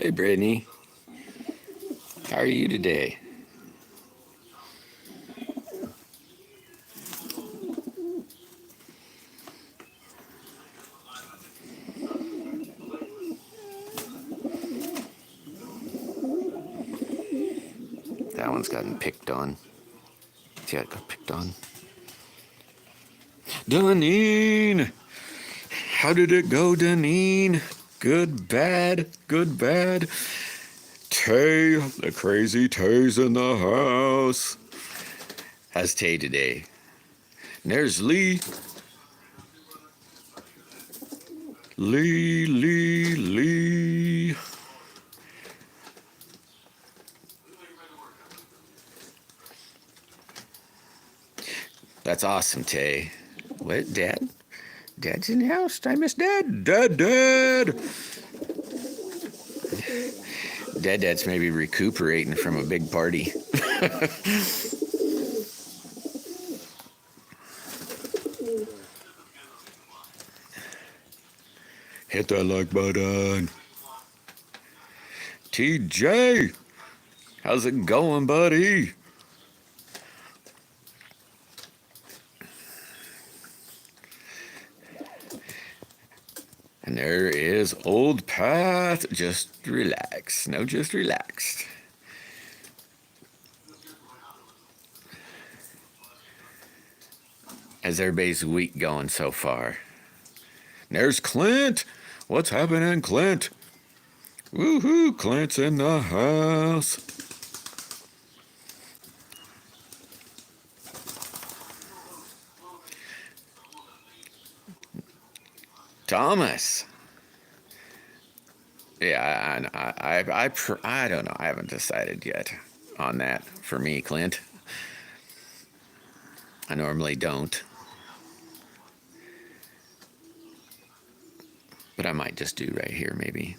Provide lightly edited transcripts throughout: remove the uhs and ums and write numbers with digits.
Hey, Brittany. How are you today? That one's gotten picked on. See how it got picked on? Dunine! How did it go, Dunine? Good, bad, good, bad. Tay, the crazy Tay's in the house. How's Tay today? And there's Lee. Lee. That's awesome, Tay. What, Dad? Dad's in the house. Did I miss Dad? Dad! Dad's maybe recuperating from a big party. Hit that like button. TJ, how's it going, buddy? And there is old Pat. Just relax. No, just relaxed. How's everybody's week going so far? And there's Clint. What's happening, Clint? Woohoo, Clint's in the house. Thomas. Yeah, I don't know. I haven't decided yet on that for me, Clint. I normally don't. But I might just do right here, maybe.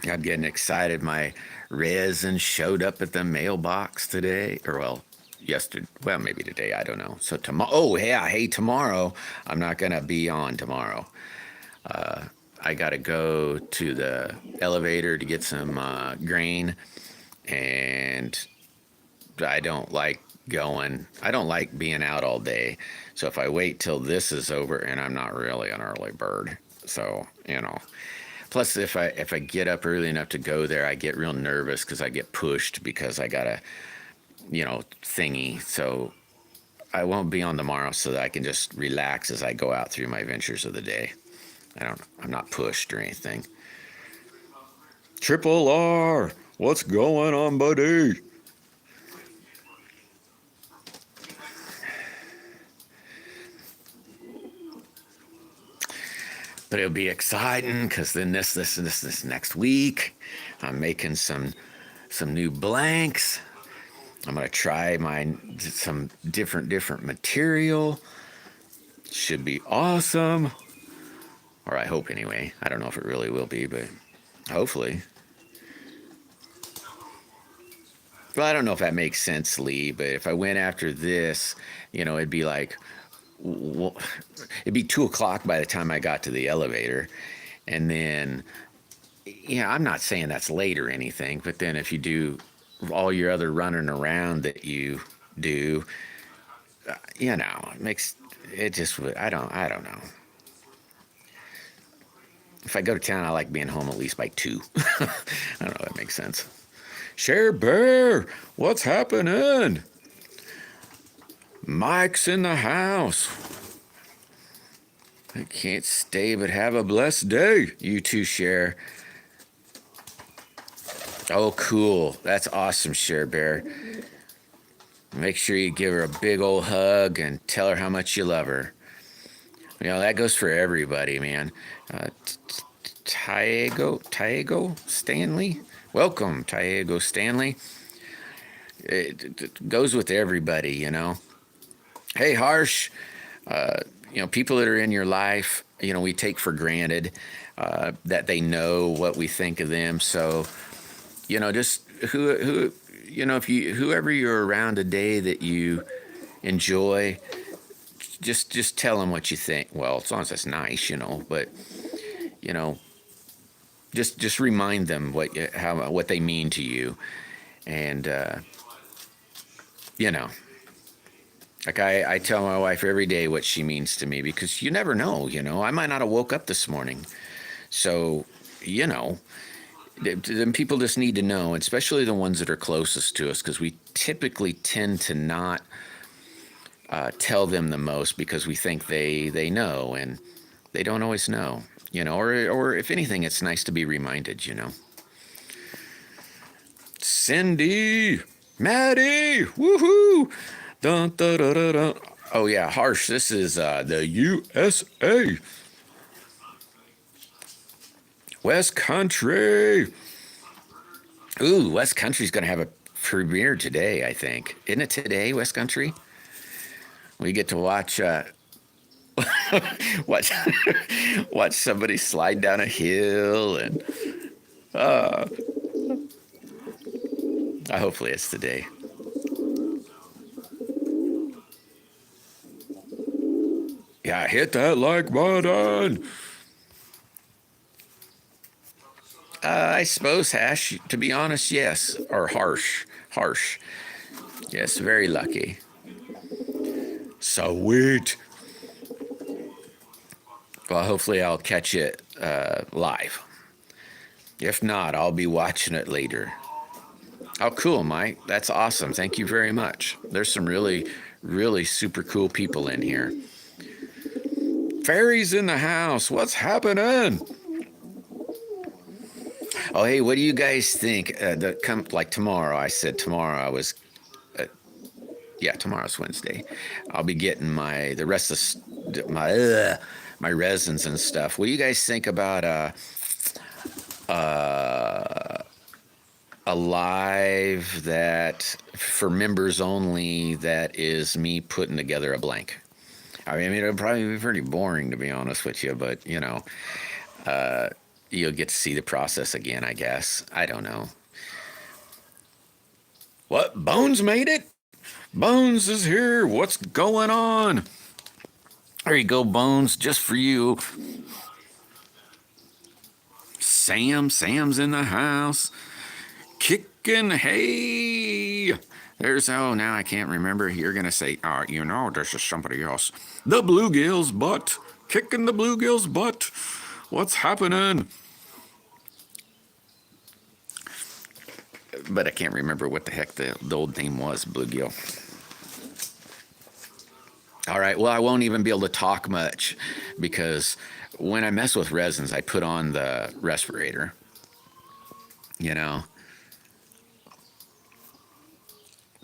I'm getting excited. My resin showed up at the mailbox today, or well, yesterday. Well, maybe today. I don't know. So tomorrow. Oh yeah, hey, tomorrow. I'm not gonna be on tomorrow. I gotta go to the elevator to get some grain, and I don't like going. I don't like being out all day. So if I wait till this is over, and I'm not really an early bird, so you know. Plus, if I get up early enough to go there, I get real nervous because I get pushed because I got a thingy. So I won't be on tomorrow so that I can just relax as I go out through my ventures of the day. I'm not pushed or anything. Triple R, what's going on, buddy? But it'll be exciting because then this next week, I'm making some new blanks. I'm gonna try some different material. Should be awesome, or I hope anyway. I don't know if it really will be, but hopefully. Well, I don't know if that makes sense, Lee. But if I went after this, it'd be like it'd be 2 o'clock by the time I got to the elevator. And then, I'm not saying that's late or anything, but then if you do all your other running around that you do, it makes it just, I don't know. If I go to town, I like being home at least by 2. I don't know if that makes sense. Share Bear, what's happening? Mike's in the house. I can't stay, but have a blessed day. You too, Cher. Oh, cool. That's awesome, Cher Bear. Make sure you give her a big old hug and tell her how much you love her. That goes for everybody, man. Tiago Stanley. Welcome, Tiago Stanley. It goes with everybody, Hey, Harsh, people that are in your life, we take for granted that they know what we think of them. So, just whoever you're around today that you enjoy, just tell them what you think. Well, as long as it's nice, but you know, just remind them what they mean to you, and you know, like I tell my wife every day what she means to me, because you never know. I might not have woke up this morning, so you know, then people just need to know, especially the ones that are closest to us, because we typically tend to not tell them the most because we think they know, and they don't always know. Or if anything, it's nice to be reminded. Cindy, Maddie, woohoo! Dun, dun, dun, dun, dun. Oh yeah, Harsh. This is the USA, West Country. Ooh, West Country's gonna have a premiere today, I think. Isn't it today, West Country? We get to watch watch watch somebody slide down a hill, and hopefully it's today. Yeah, hit that like button. I suppose, Hash, to be honest, yes. Or Harsh. Yes, very lucky. Sweet. Well, hopefully I'll catch it live. If not, I'll be watching it later. Oh, cool, Mike. That's awesome. Thank you very much. There's some really, really super cool people in here. Fairies in the house. What's happening? Oh, hey, what do you guys think? Like tomorrow, I said tomorrow I was, tomorrow's Wednesday. I'll be getting the rest of my resins and stuff. What do you guys think about a live that for members only, that is me putting together a blank? I mean, it'll probably be pretty boring, to be honest with you, but you'll get to see the process again, I guess. I don't know. What? Bones made it? Bones is here. What's going on? There you go, Bones, just for you. Sam's in the house. Kicking hay. Now I can't remember. You're going to say, this is somebody else. The bluegill's butt. Kicking the bluegill's butt. What's happening? But I can't remember what the heck the old name was, bluegill. All right, well, I won't even be able to talk much, because when I mess with resins, I put on the respirator,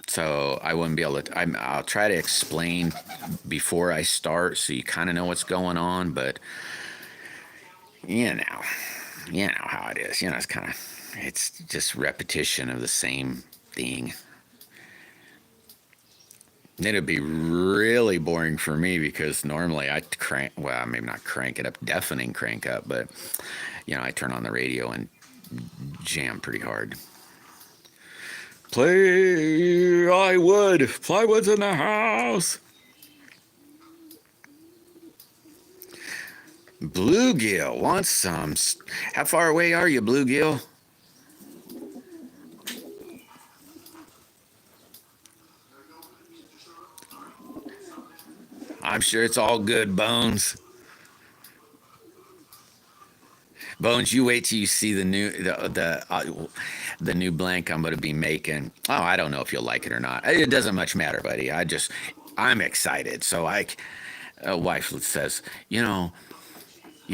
So I wouldn't be able to, I'll try to explain before I start so you kind of know what's going on, but you know how it is. It's just repetition of the same thing. It'd be really boring for me, because normally I maybe not crank it up, deafening crank up, but I turn on the radio and jam pretty hard. Plywood's in the house. Bluegill wants some. How far away are you, Bluegill? I'm sure it's all good, Bones. Bones, you wait till you see the new blank I'm going to be making. Oh, I don't know if you'll like it or not. It doesn't much matter, buddy. I'm excited. So wife says, you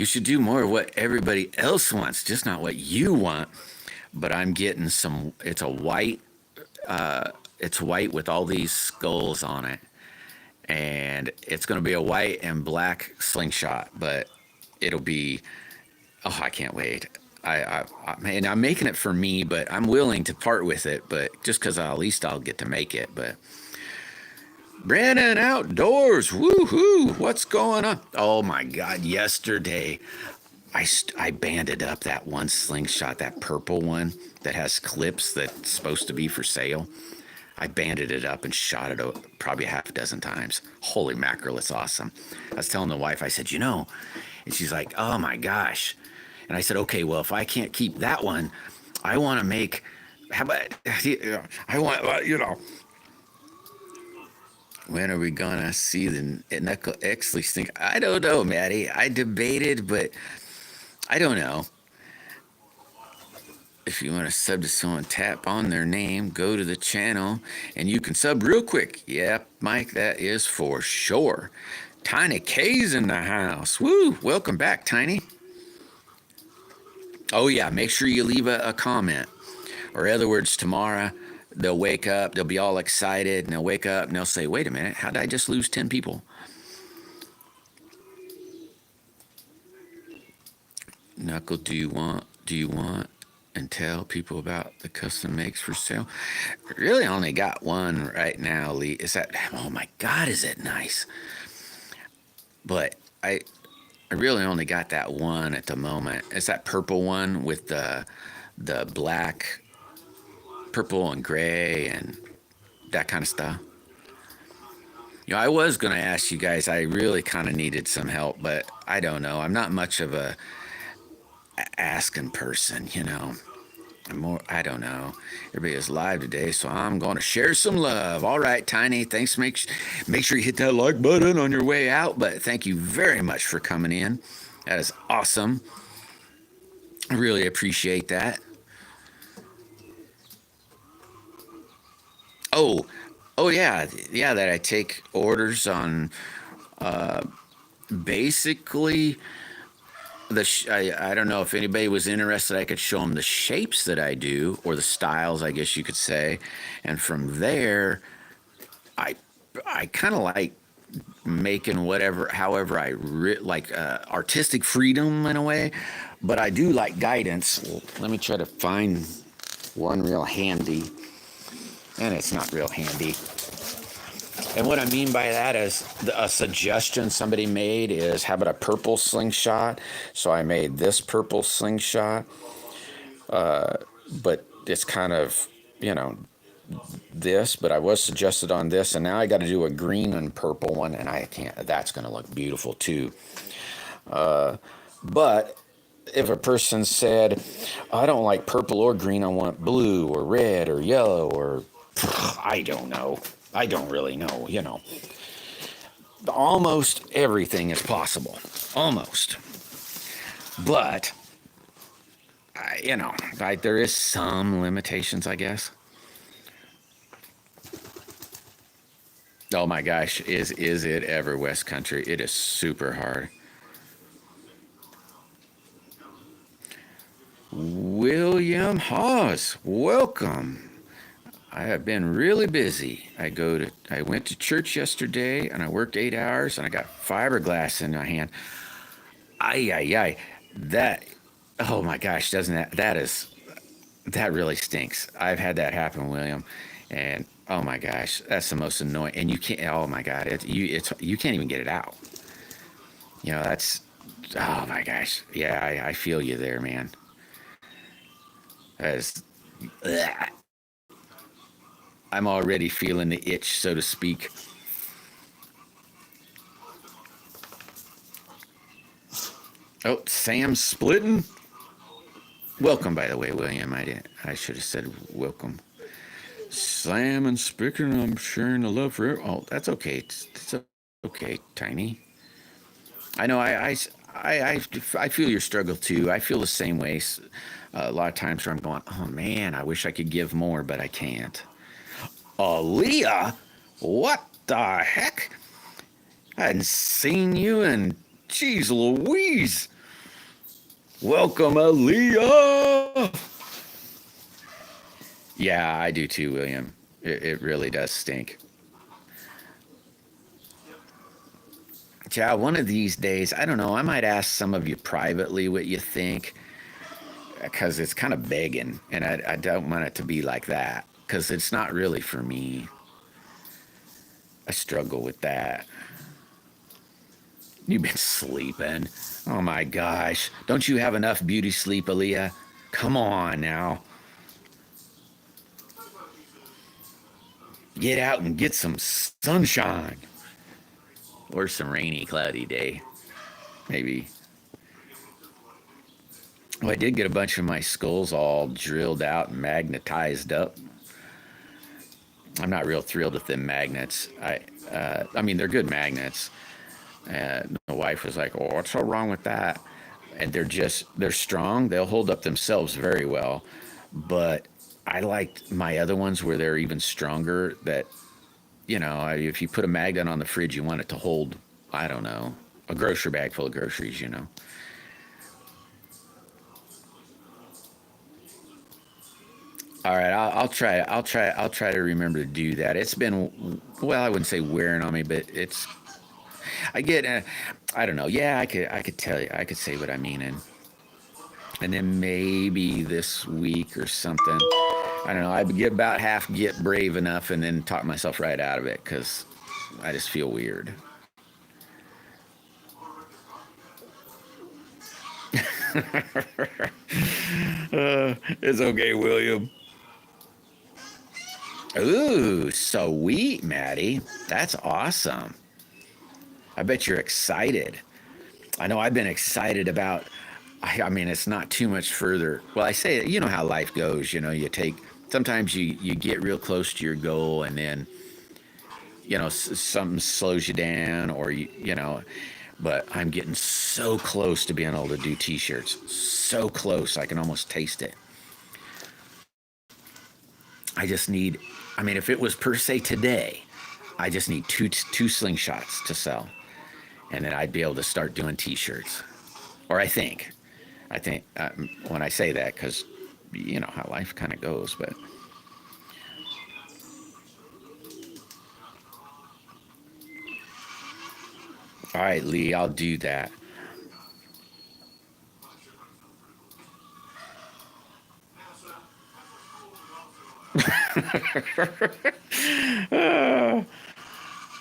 should do more of what everybody else wants, just not what you want. But I'm getting some. It's a white. It's white with all these skulls on it, and it's going to be a white and black slingshot. But it'll be. Oh, I can't wait. I'm making it for me, but I'm willing to part with it, but just because at least I'll get to make it. But Brandon Outdoors, woohoo! What's going on? Oh my God! Yesterday, I banded up that one slingshot, that purple one that has clips that's supposed to be for sale. I banded it up and shot it probably a half a dozen times. Holy mackerel, it's awesome. I was telling the wife, I said, and she's like, oh my gosh. And I said, okay, well, if I can't keep that one, I want to make, how about, I want, when are we gonna see the Knuckle Exley thing? I don't know, Maddie. I debated, but I don't know. If you want to sub to someone, tap on their name, go to the channel, and you can sub real quick. Yep, Mike, that is for sure. Tiny K's in the house. Woo! Welcome back, Tiny. Oh, yeah, make sure you leave a comment. Or in other words, tomorrow they'll wake up, they'll be all excited, and they'll wake up and they'll say, wait a minute, how did I just lose 10 people? Knuckle, do you want, and tell people about the custom makes for sale? Really only got one right now, Lee. Is that, oh my God, is it nice? But I really only got that one at the moment. It's that purple one with the black, purple and gray and that kind of stuff. I was going to ask you guys, I really kind of needed some help, but I don't know. I'm not much of a asking person, I don't know. Everybody is live today, so I'm going to share some love. All right, Tiny, thanks. Make sure you hit that like button on your way out, but thank you very much for coming in. That is awesome. I really appreciate that. Oh yeah, that I take orders on basically I don't know if anybody was interested. I could show them the shapes that I do, or the styles, I guess you could say, and from there, I kind of like making however I like artistic freedom in a way, but I do like guidance. Let me try to find one real handy, and it's not real handy. And what I mean by that is a suggestion somebody made is, how about a purple slingshot? So I made this purple slingshot, but it's kind of, this, but I was suggested on this, and now I got to do a green and purple one, and I can't, that's going to look beautiful too. But if a person said, I don't like purple or green, I want blue or red or yellow or, I don't know. I don't really know, Almost everything is possible. Almost. But, there is some limitations, I guess. Oh my gosh, is it ever West Country? It is super hard. William Hawes, welcome. I have been really busy. I went to church yesterday and I worked 8 hours and I got fiberglass in my hand. Ay. That, oh my gosh, that really stinks. I've had that happen, William. And oh my gosh, that's the most annoying. And you can't, oh my God, you can't even get it out. That's, oh my gosh. Yeah, I feel you there, man. That is, ugh. I'm already feeling the itch, so to speak. Oh, Sam's splitting. Welcome, by the way, William. I should have said welcome. Sam and Spicker, I'm sharing the love for. Oh, that's okay. It's okay, Tiny. I know. I feel your struggle too. I feel the same way. A lot of times where I'm going, oh man, I wish I could give more, but I can't. Aaliyah? What the heck? I hadn't seen you in, geez Louise. Welcome, Aaliyah. Yeah, I do too, William. It really does stink. Yeah, one of these days, I don't know, I might ask some of you privately what you think, because it's kind of begging, and I don't want it to be like that, because it's not really for me. I struggle with that. You've been sleeping. Oh my gosh. Don't you have enough beauty sleep, Aaliyah? Come on now. Get out and get some sunshine. Or some rainy, cloudy day. Maybe. Well, I did get a bunch of my skulls all drilled out and magnetized up. I'm not real thrilled with them magnets. I mean, they're good magnets. My wife was like, "Oh, what's so wrong with that?" And they're strong. They'll hold up themselves very well. But I liked my other ones where they're even stronger. That if you put a magnet on the fridge, you want it to hold. I don't know, a grocery bag full of groceries. All right, I'll try. I'll try to remember to do that. It's been, well, I wouldn't say wearing on me, but it's. I get. I don't know. Yeah, I could tell you. I could say what I mean, and then maybe this week or something. I don't know. I get about half get brave enough, and then talk myself right out of it because I just feel weird. It's okay, William. Ooh, sweet, Maddie. That's awesome. I bet you're excited. I know I've been excited about. I mean, it's not too much further. Well, I say, you know how life goes. You take. Sometimes you get real close to your goal, and then something slows you down, or you. But I'm getting so close to being able to do T-shirts. So close, I can almost taste it. I just need. I mean, if it was per se today, I just need two slingshots to sell, and then I'd be able to start doing T-shirts. Or I think when I say that, because you know how life kind of goes. But all right, Lee, I'll do that.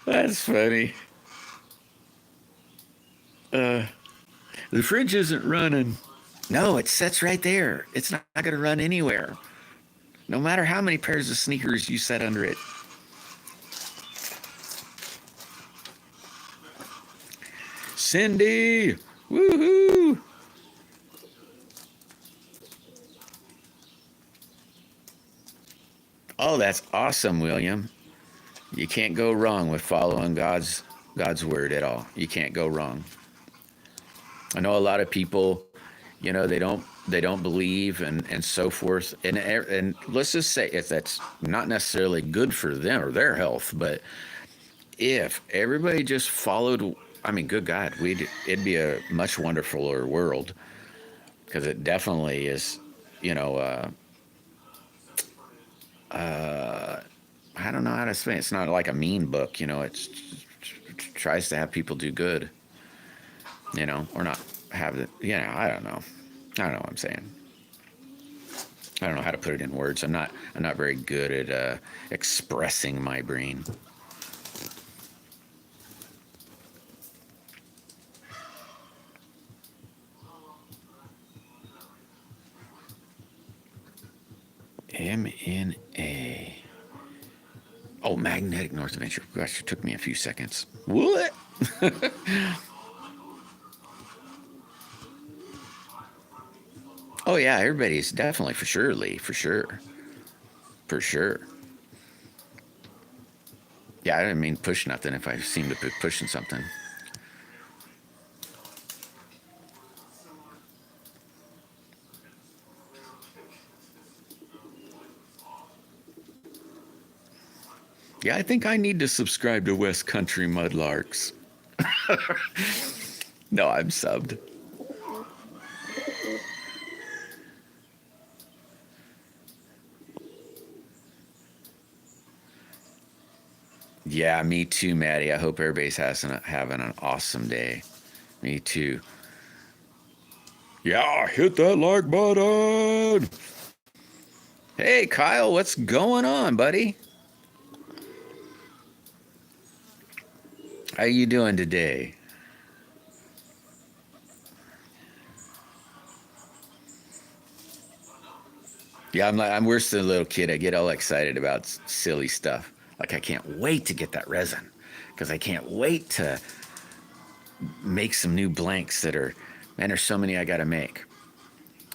That's funny. The fridge isn't running. No, it sits right there. It's not going to run anywhere. No matter how many pairs of sneakers you set under it. Cindy! Woohoo! Oh, that's awesome, William. You can't go wrong with following God's word at all. You can't go wrong. I know a lot of people, they don't believe and so forth. And let's just say if that's not necessarily good for them or their health, but if everybody just followed, I mean, good God, it'd be a much wonderfuler world because it definitely is. You know, I don't know how to say it. It's not like a mean book. It tries to have people do good. Or not have it. I don't know. I don't know what I'm saying. I don't know how to put it in words. I'm not very good at expressing my brain. MNA. Oh, Magnetic North Adventure. Gosh, it took me a few seconds. What? Oh yeah, everybody's definitely for sure, Lee. For sure. For sure. Yeah, I didn't mean push nothing if I seem to be pushing something. Yeah, I think I need to subscribe to West Country Mudlarks. No, I'm subbed. Yeah, me too, Maddie. I hope everybody's having an awesome day. Me too. Yeah, hit that like button. Hey, Kyle, what's going on, buddy? How you doing today? Yeah, I'm worse than a little kid. I get all excited about silly stuff. Like I can't wait to get that resin because I can't wait to make some new blanks that are, man, there's so many I got to make.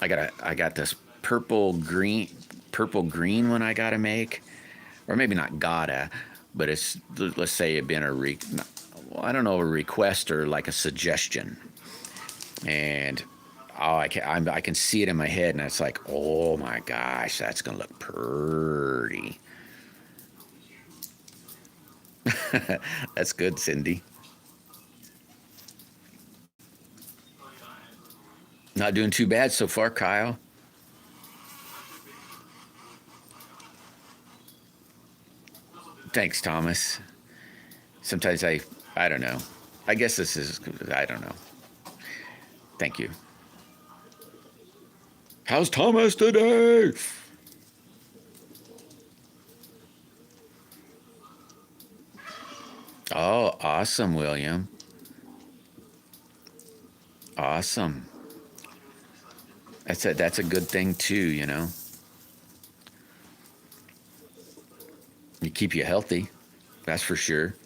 I got this purple green one I got to make, or maybe not gotta, but it's, let's say it been well, I don't know, a request or like a suggestion. And oh, I can see it in my head, and it's like, oh my gosh, that's gonna look pretty. That's good, Cindy. Not doing too bad so far, Kyle. Thanks, Thomas. Sometimes I don't know. I guess this is, I don't know. Thank you. How's Thomas today? Oh, awesome, William. Awesome. That's a good thing too, you know. You keep you healthy. That's for sure.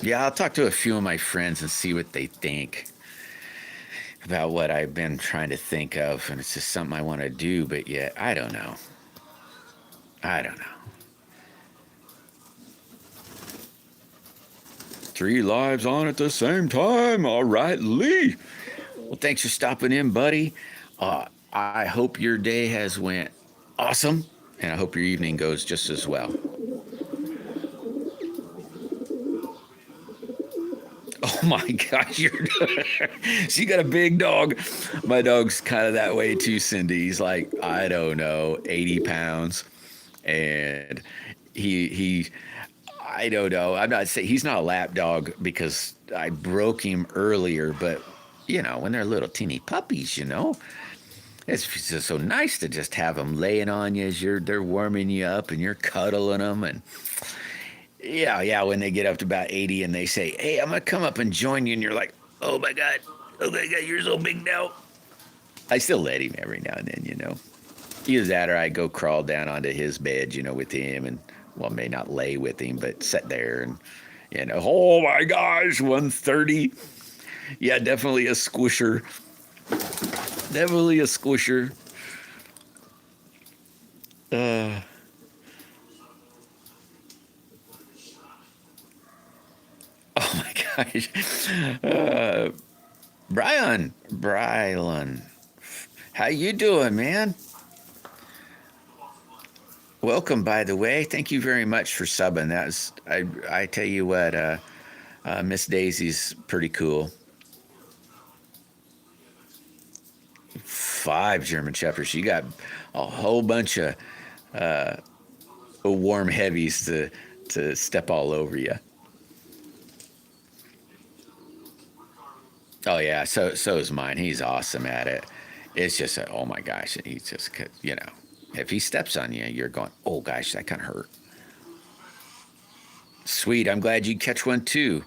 Yeah, I'll talk to a few of my friends and see what they think about what I've been trying to think of, and it's just something I want to do, but yet I don't know. I don't know. Three lives on at the same time. All right, Lee. Well, thanks for stopping in, buddy. I hope your day has went awesome, and I hope your evening goes just as well. Oh my gosh, she got a big dog. My dog's kind of that way too, Cindy. He's like, I don't know, 80 pounds. And he I don't know. I'm not saying he's not a lap dog because I broke him earlier, but you know, when they're little teeny puppies, you know, it's just so nice to just have them laying on you as they're warming you up and you're cuddling them. And yeah, when they get up to about 80 and they say, hey, I'm gonna come up and join you, and you're like, oh my god, you're so big now. I still let him every now and then, you know. Either that or I go crawl down onto his bed, you know, with him, and well, may not lay with him, but sit there and, you know, oh my gosh, 130. Yeah, definitely a squisher. Definitely a squisher. Uh, oh my gosh. Brylan, how you doing, man? Welcome, by the way. Thank you very much for subbing. I tell you what, Miss Daisy's pretty cool. 5 German Shepherds. You got a whole bunch of warm heavies to step all over you. Oh yeah, so is mine. He's awesome at it. It's just oh my gosh, he's just, you know, if he steps on you, you're going, oh gosh, that kind of hurt. Sweet, I'm glad you catch one too.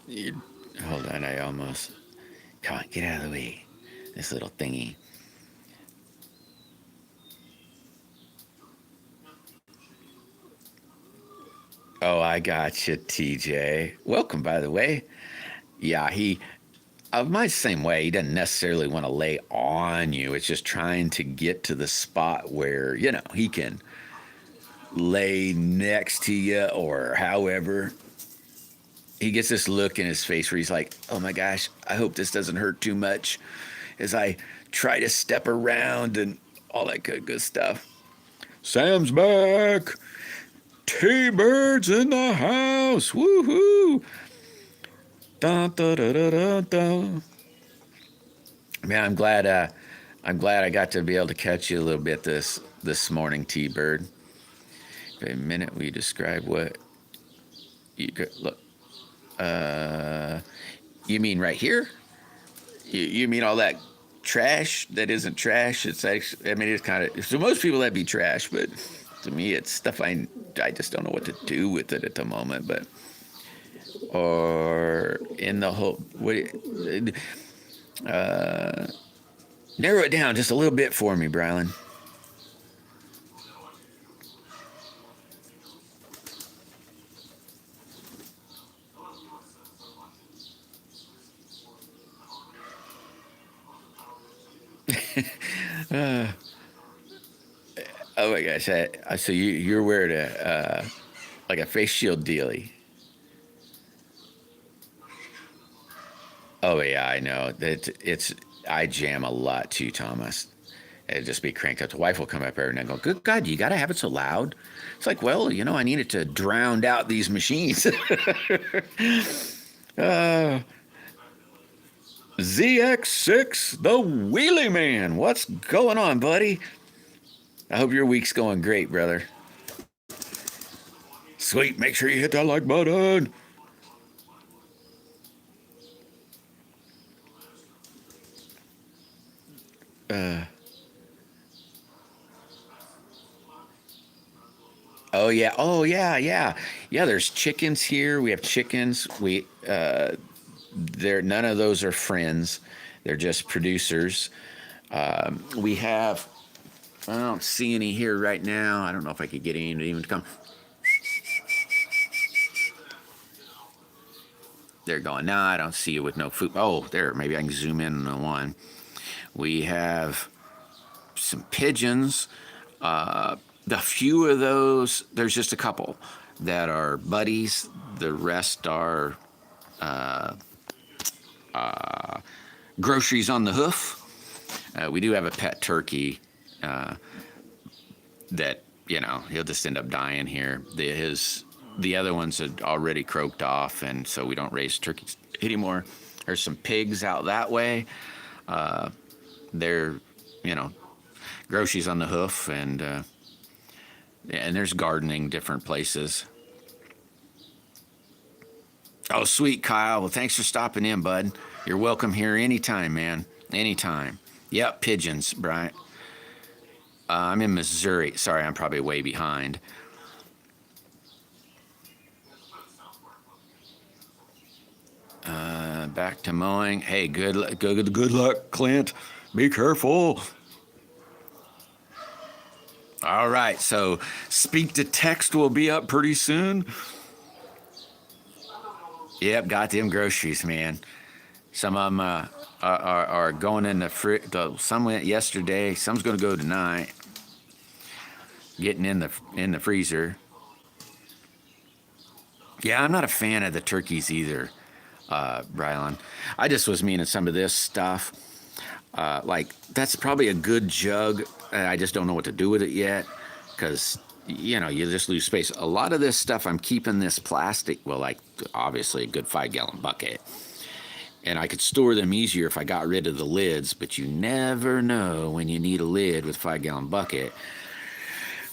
You, hold on, I almost, come on, get out of the way. This little thingy. Oh, I got you, TJ. Welcome, by the way. Yeah, mine's the same way. He doesn't necessarily want to lay on you. It's just trying to get to the spot where, you know, he can lay next to you or however. He gets this look in his face where he's like, oh my gosh, I hope this doesn't hurt too much as I try to step around and all that good stuff. Sam's back. T-Bird's in the house. Woohoo. Dun, dun, dun, dun, dun, dun. Man, I'm glad I got to be able to catch you a little bit this morning, T-Bird. For a minute, we describe what you look. Uh, you mean right here? You mean all that trash that isn't trash? It's actually, I mean, it's kind of, so most people that'd be trash, but to me, it's stuff I just don't know what to do with it at the moment. But or in the whole, what, narrow it down just a little bit for me, Brylan. Oh my gosh! So you're wearing a like a face shield dealie. Oh yeah, I know that it's. I jam a lot too, Thomas. It'd just be cranked up. The wife will come up here and I go, "Good God, you got to have it so loud." It's like, well, I need it to drown out these machines. uh, ZX6, the Wheelie Man. What's going on, buddy? I hope your week's going great, brother. Sweet. Make sure you hit that like button. Uh, oh yeah. Oh yeah. Yeah. Yeah. There's chickens here. We have chickens. They're none of those are friends. They're just producers. We have. I don't see any here right now. I don't know if I could get any to even come. They're going. No, I don't see you with no food. Oh, there. Maybe I can zoom in on one. We have some pigeons. The few of those, there's just a couple that are buddies. The rest are groceries on the hoof. We do have a pet turkey that he'll just end up dying here. The other ones had already croaked off, and so we don't raise turkeys anymore. There's some pigs out that way. They're groceries on the hoof, and there's gardening different places. Oh, sweet, Kyle. Well, thanks for stopping in, bud. You're welcome here anytime, man. Anytime. Yep, pigeons, Brian. I'm in Missouri. Sorry, I'm probably way behind. Back to mowing. Hey, good luck, Clint. Be careful. All right, so speak to text will be up pretty soon. Yep, got them groceries, man. Some of them are going in the fridge. Some went yesterday. Some's going to go tonight. Getting in the freezer. Yeah, I'm not a fan of the turkeys either, Brylan. I just was meaning some of this stuff. Like that's probably a good jug. I just don't know what to do with it yet, because you just lose space. A lot of this stuff I'm keeping this plastic. Well, like obviously a good 5-gallon bucket. And I could store them easier if I got rid of the lids, but you never know when you need a lid with 5-gallon bucket.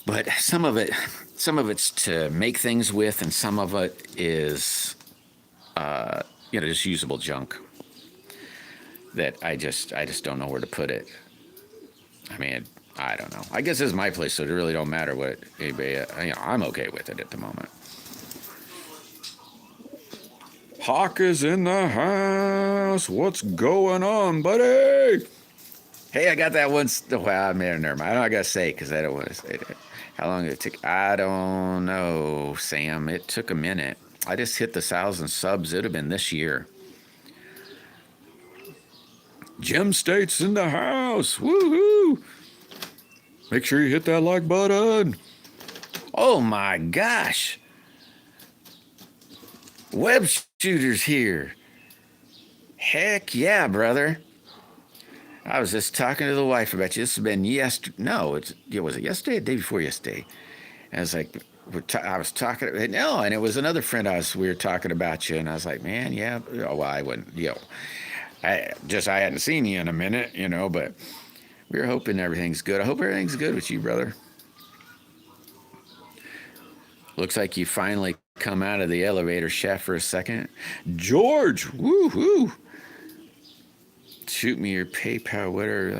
But some of it's to make things with, and some of it is, just usable junk that I just don't know where to put it. I mean, I don't know. I guess this is my place, so it really don't matter what anybody. I'm okay with it at the moment. Hawk is in the house. What's going on, buddy? Hey, I got that one. Well, never mind. I don't gotta say because I don't want to say that. How long did it take? I don't know, Sam. It took a minute. I just hit the 1,000 subs. It'd have been this year. Gem State's in the house. Woohoo! Make sure you hit that like button. Oh my gosh. Web shooters here. Heck yeah, brother. I was just talking to the wife about you. This has been yesterday. No, was it yesterday or the day before yesterday? And I was like, I was talking. No, and it was another friend we were talking about you. And I was like, man, yeah. Well, I wouldn't, I hadn't seen you in a minute, but we were hoping everything's good. I hope everything's good with you, brother. Looks like you finally come out of the elevator shaft for a second. George, woohoo. Shoot me your PayPal, whatever.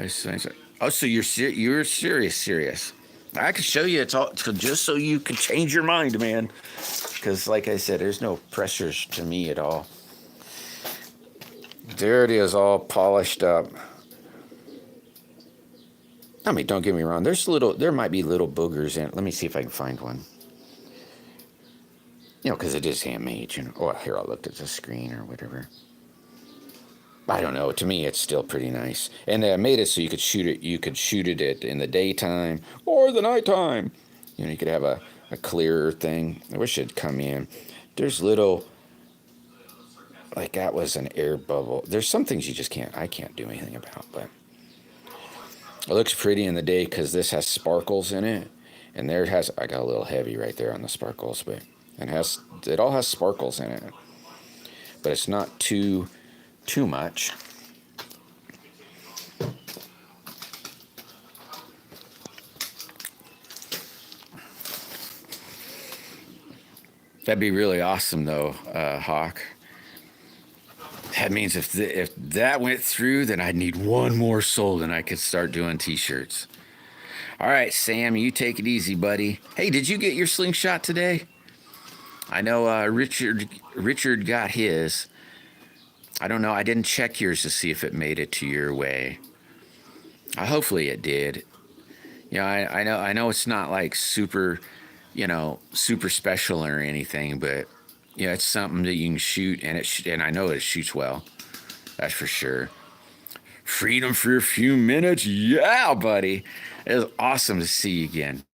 Oh, so you're serious. I can show you. It's all just so you can change your mind, man. Because, like I said, there's no pressures to me at all. There it is, all polished up. I mean, don't get me wrong. There might be little boogers in it. Let me see if I can find one. You know, because it is handmade. You know. Oh, here, I looked at the screen or whatever. I don't know. To me, it's still pretty nice. And they made it so you could shoot it. You could shoot it in the daytime or the nighttime. You know, you could have a clearer thing. I wish it'd come in. There's little, like that was an air bubble. There's some things you just can't. I can't do anything about. But it looks pretty in the day because this has sparkles in it, and there it has. I got a little heavy right there on the sparkles, but it all has sparkles in it. But it's not too much. That'd be really awesome, though, Hawk. That means if that went through, then I'd need one more sold, and I could start doing T-shirts. All right, Sam, you take it easy, buddy. Hey, did you get your slingshot today? I know Richard got his. I don't know. I didn't check yours to see if it made it to your way. Hopefully it did. You know, I know it's not like super special or anything, but yeah, it's something that you can shoot, and I know it shoots well. That's for sure. Freedom for a few minutes, yeah, buddy. It was awesome to see you again,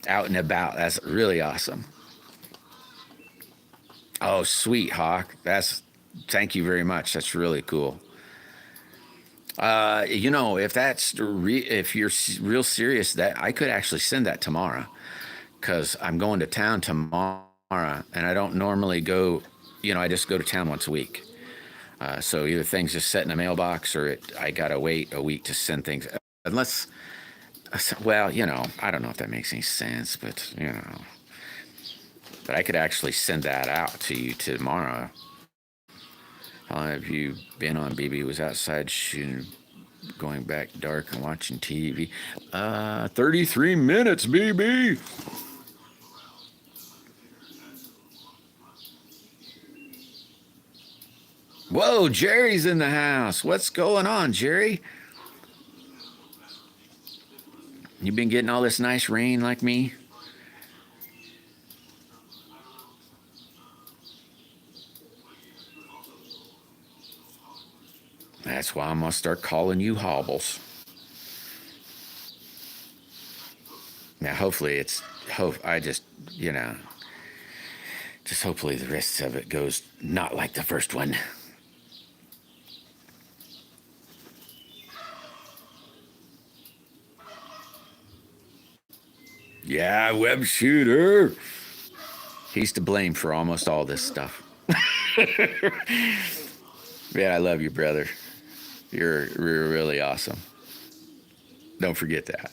out and about. That's really awesome. Oh, sweet, Hawk. Thank you very much. That's really cool. If you're real serious, that I could actually send that tomorrow, because I'm going to town tomorrow, and I don't normally go. I just go to town once a week. So either things just set in a mailbox, or I gotta wait a week to send things. Unless, well, I don't know if that makes any sense, but but I could actually send that out to you tomorrow. How long have you been on, BB? Was outside shooting, going back dark and watching TV. 33 minutes, BB. Whoa, Jerry's in the house. What's going on, Jerry? You been getting all this nice rain like me? That's why I'm going to start calling you Hobbles. Now, hopefully hopefully the rest of it goes not like the first one. Yeah, web shooter. He's to blame for almost all this stuff. Man, I love you, brother. You're really awesome. Don't forget that.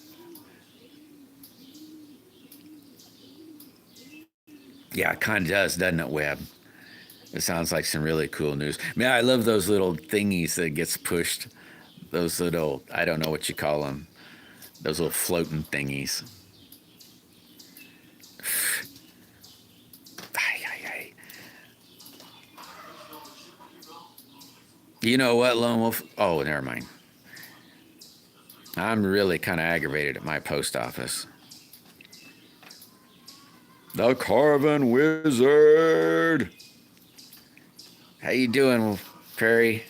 Yeah, it kind of does, doesn't it, Webb? It sounds like some really cool news. Man, I love those little thingies that gets pushed. Those little, I don't know what you call them. Those little floating thingies. You know what, Lone Wolf? Oh, never mind. I'm really kind of aggravated at my post office. The Carvin Wizard. How you doing, Perry?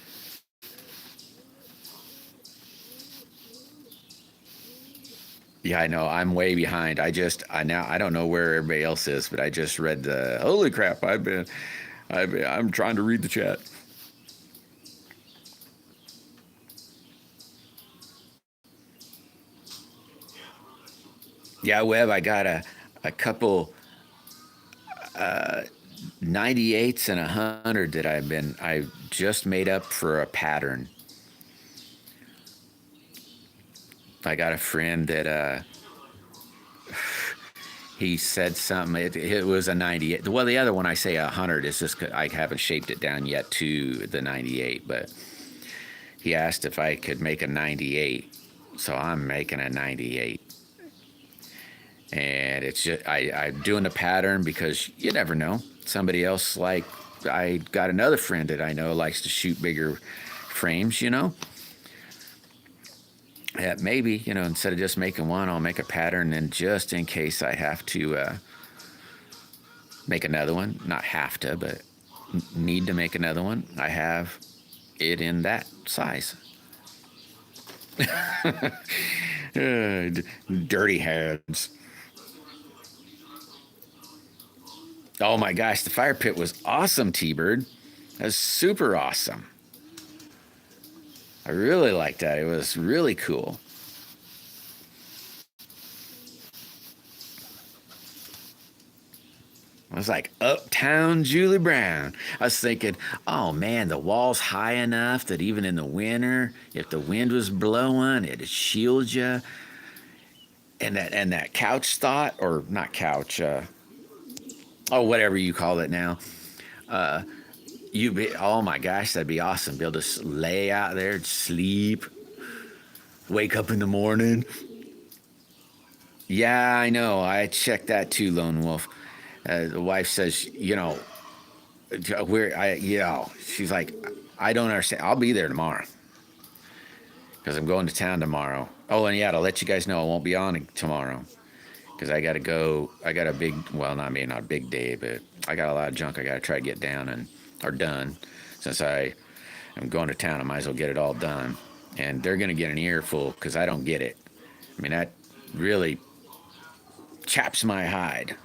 Yeah, I know. I'm way behind. I don't know where everybody else is, but I just read the. Holy crap! I'm trying to read the chat. Yeah, Webb, I got a couple 98s and 100 that I just made up for a pattern. I got a friend that he said something. It was a 98. Well, the other one I say 100 is just I haven't shaped it down yet to the 98, but He asked if I could make a 98, so I'm making a 98. And it's just I'm doing the pattern because you never know. Somebody else, like, I got another friend that I know likes to shoot bigger frames, maybe, instead of just making one, I'll make a pattern, and just in case I have to make another one, not have to, but need to make another one, I have it in that size. Dirty hands. Oh my gosh, the fire pit was awesome, T-Bird. That was super awesome. I really liked that. It was really cool. I was like, Uptown Julie Brown. I was thinking, oh man, the wall's high enough that even in the winter, if the wind was blowing, it'd shield you. And that couch thought, or not couch, whatever you call it now. Oh my gosh, that'd be awesome. Be able to lay out there, sleep, wake up in the morning. Yeah, I know. I checked that too, Lone Wolf. The wife says, she's like, I don't understand. I'll be there tomorrow because I'm going to town tomorrow. Oh, and yeah, to let you guys know, I won't be on tomorrow because I got to go. I got a big, well, not a big day, but I got a lot of junk I got to try to get down or done. Since I am going to town, I might as well get it all done. And they're going to get an earful because I don't get it. I mean, that really chaps my hide.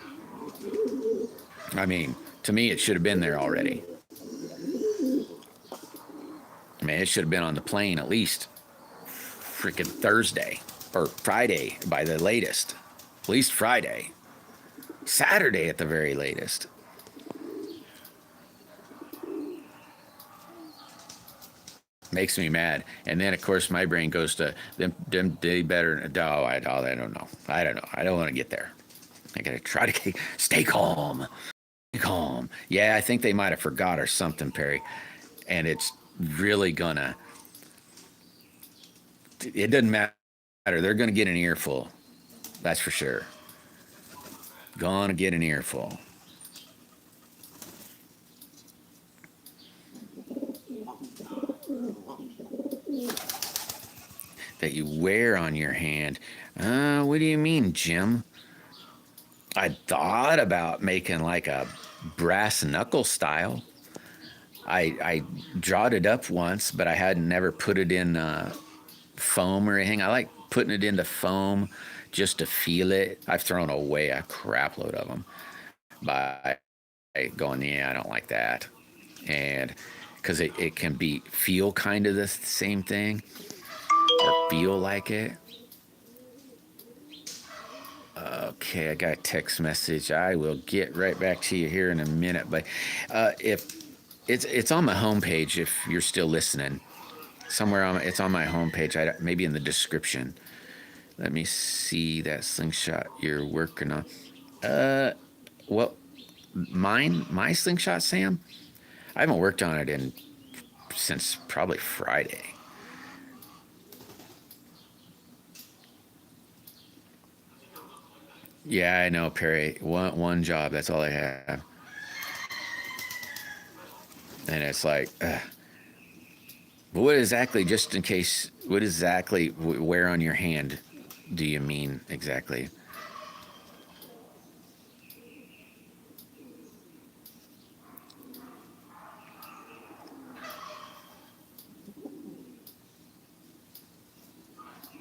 I mean, to me, it should have been there already. I mean, it should have been on the plane at least freaking Thursday or Friday by the latest. At least Friday. Saturday at the very latest. Makes me mad. And then, of course, my brain goes to them they better. Oh, I don't know. I don't know. I don't want to get there. I got to try to stay calm. Calm. Yeah, I think they might have forgot or something, Perry. And it's really gonna. It doesn't matter. They're gonna get an earful. That's for sure. Gonna get an earful. That you wear on your hand. What do you mean, Jim? I thought about making like a brass knuckle style. I drawed it up once, but I had never put it in foam or anything. I like putting it into foam just to feel it. I've thrown away a crap load of them by going, yeah, I don't like that. And because it can feel kind of the same thing or feel like it. Okay, I got a text message. I will get right back to you here in a minute. But if it's on my homepage, if you're still listening, it's on my homepage. Maybe in the description. Let me see that slingshot you're working on. Well, my slingshot, Sam. I haven't worked on it since probably Friday. Yeah, I know, Perry. One job. That's all I have. And it's like, what exactly? Just in case, what exactly? Where on your hand do you mean exactly?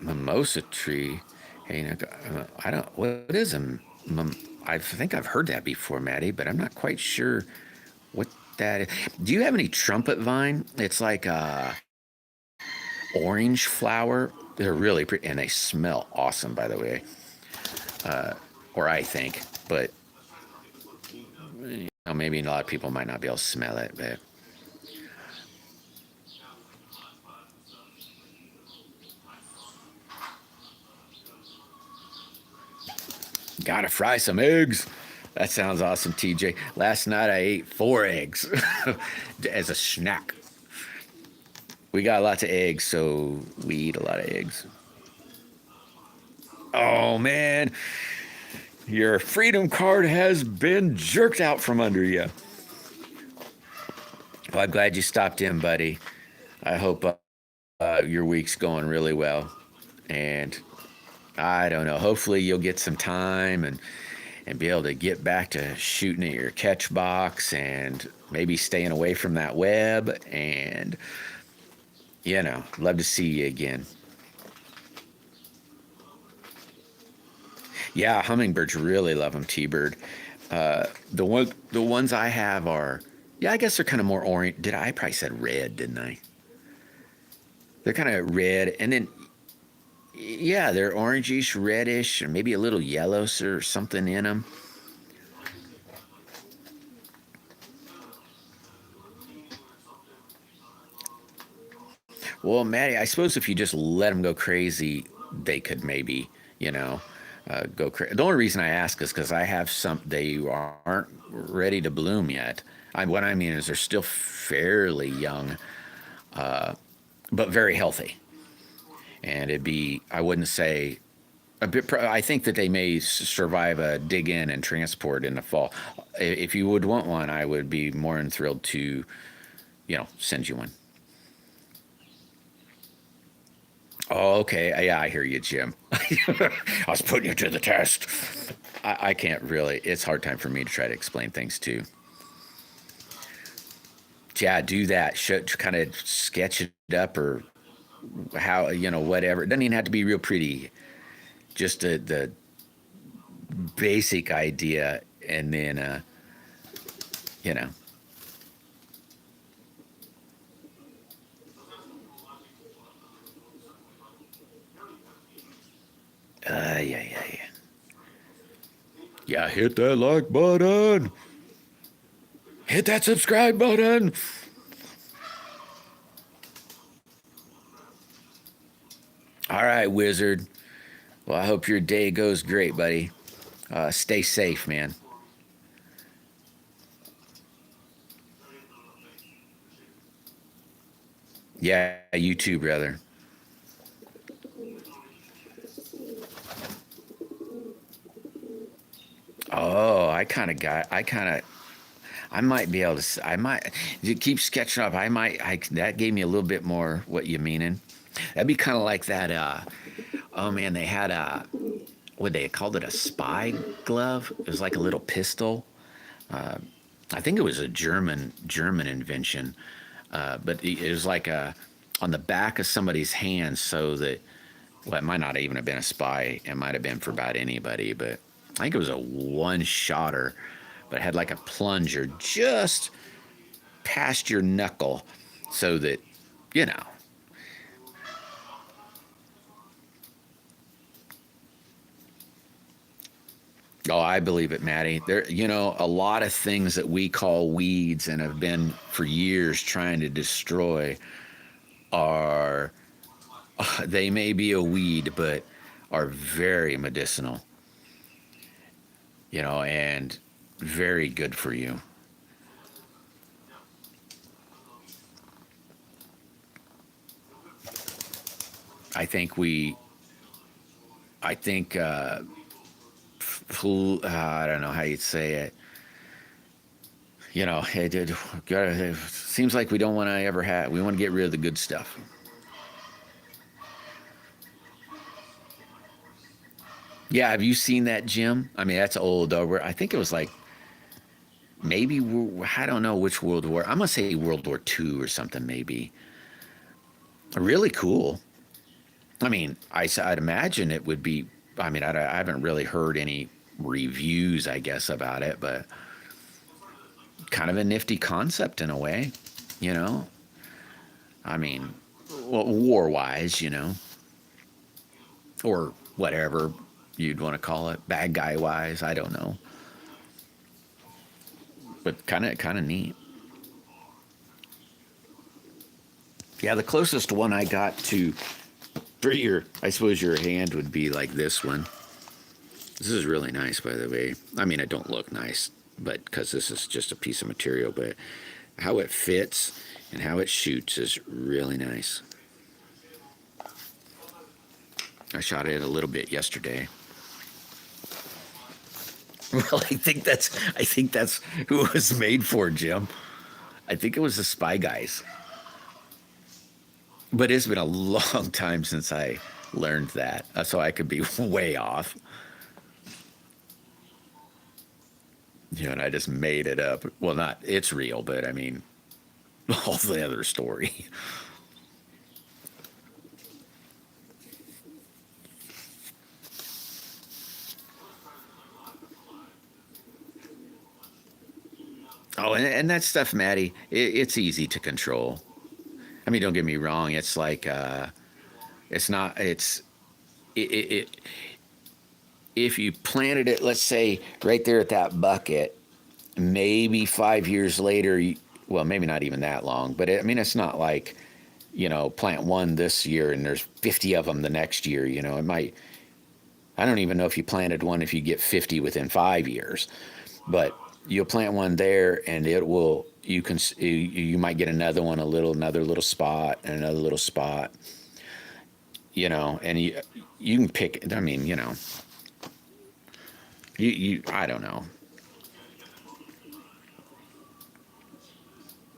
Mimosa tree. Hey, I don't. What is a? I think I've heard that before, Maddie, but I'm not quite sure what that is. Do you have any trumpet vine? It's like a orange flower. They're really pretty, and they smell awesome, by the way. Or I think, but maybe a lot of people might not be able to smell it, but. Gotta fry some eggs. That sounds awesome, TJ. Last night I ate 4 eggs as a snack. We got lots of eggs, so we eat a lot of eggs. Oh man, your freedom card has been jerked out from under you. Well, I'm glad you stopped in, buddy. I hope your week's going really well. And I don't know, hopefully you'll get some time and be able to get back to shooting at your catch box and maybe staying away from that web. And, love to see you again. Yeah, hummingbirds really love them, T-bird. The ones I have are, yeah, I guess they're kind of more orange. I probably said red, didn't I? They're kind of red, and then yeah, they're orangish, reddish, or maybe a little yellow or something in them. Well, Maddie, I suppose if you just let them go crazy, they could maybe, you know, go crazy. The only reason I ask is because I have some, they aren't ready to bloom yet. What I mean is they're still fairly young, but very healthy. And I wouldn't say, I think that they may survive a dig in and transport in the fall. If you would want one, I would be more than thrilled to, send you one. Oh, okay. Yeah, I hear you, Jim. I was putting you to the test. I can't really. It's a hard time for me to try to explain things too. Yeah, do that. Kind of sketch it up or how, whatever. It doesn't even have to be real pretty. Just the basic idea. And then, you know, yeah, yeah, yeah. Yeah, hit that like button. Hit that subscribe button. All right, wizard. Well, I hope your day goes great, buddy. Stay safe, man. Yeah, you too, brother. Oh, I might be able to, I might, you keep sketching up. That gave me a little bit more what you meaning. That'd be kind of like that, oh man, they had what they called it, a spy glove. It was like a little pistol. I think it was a German invention, but it was like on the back of somebody's hand, so that well, it might not even have been a spy. It might have been for about anybody, but I think it was a one shotter, but it had like a plunger just past your knuckle, so that you know. Oh, I believe it, Maddie. A lot of things that we call weeds and have been for years trying to destroy are, they may be a weed, but are very medicinal, and very good for you. I think I think, I don't know how you'd say it. It seems like we don't want to ever have, we want to get rid of the good stuff. Yeah, have you seen that, Jim? I mean, that's old. I think it was like maybe, I don't know which World War. I'm gonna say World War II or something. Maybe really cool. I mean, I'd imagine it would be. I mean, I haven't really heard any reviews, I guess, about it, but kind of a nifty concept in a way. You know, I mean, well, war wise, or whatever you'd want to call it, bad guy wise. I don't know, but kind of neat. Yeah, the closest one I got to for I suppose your hand would be like this one. This is really nice, by the way. I mean, it don't look nice, but because this is just a piece of material, but how it fits And how it shoots is really nice. I shot it a little bit yesterday. Well, I think that's who it was made for, Jim. I think it was the Spy Guys. But it's been a long time since I learned that, so I could be way off. And I just made it up. Well, not it's real, but I mean, all the other story. Oh, and that stuff, Maddie, it's easy to control. I mean, don't get me wrong. It's like, it's not, it, if you planted it, let's say right there at that bucket, maybe 5 years later, well, maybe not even that long, but I mean, it's not like, plant one this year and there's 50 of them the next year. It might, I don't even know if you planted one if you get 50 within 5 years, but you'll plant one there and it will, you might get another one, another little spot and another little spot, and you can pick, I mean, I don't know.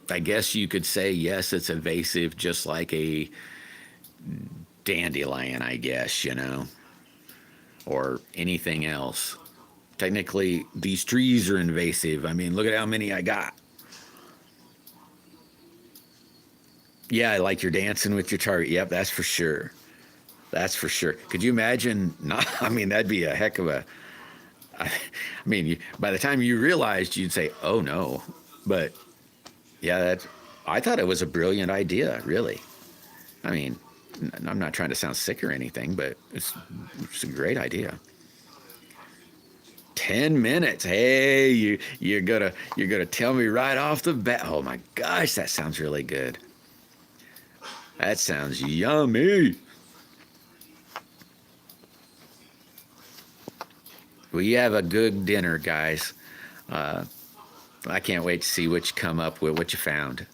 I guess you could say, yes, it's invasive, just like a dandelion, I guess, or anything else. Technically, these trees are invasive. I mean, look at how many I got. Yeah, I like your dancing with your target. Yep, that's for sure. That's for sure. Could you imagine? Not, I mean, that'd be a heck of a. I mean, by the time you realized, you'd say, "Oh no," but yeah, I thought it was a brilliant idea. Really. I mean, I'm not trying to sound sick or anything, but it's a great idea. 10 minutes. Hey, you're gonna tell me right off the bat. Oh my gosh, that sounds really good. That sounds yummy. Well, you have a good dinner, guys. Uh, I can't wait to see what you come up with, what you found.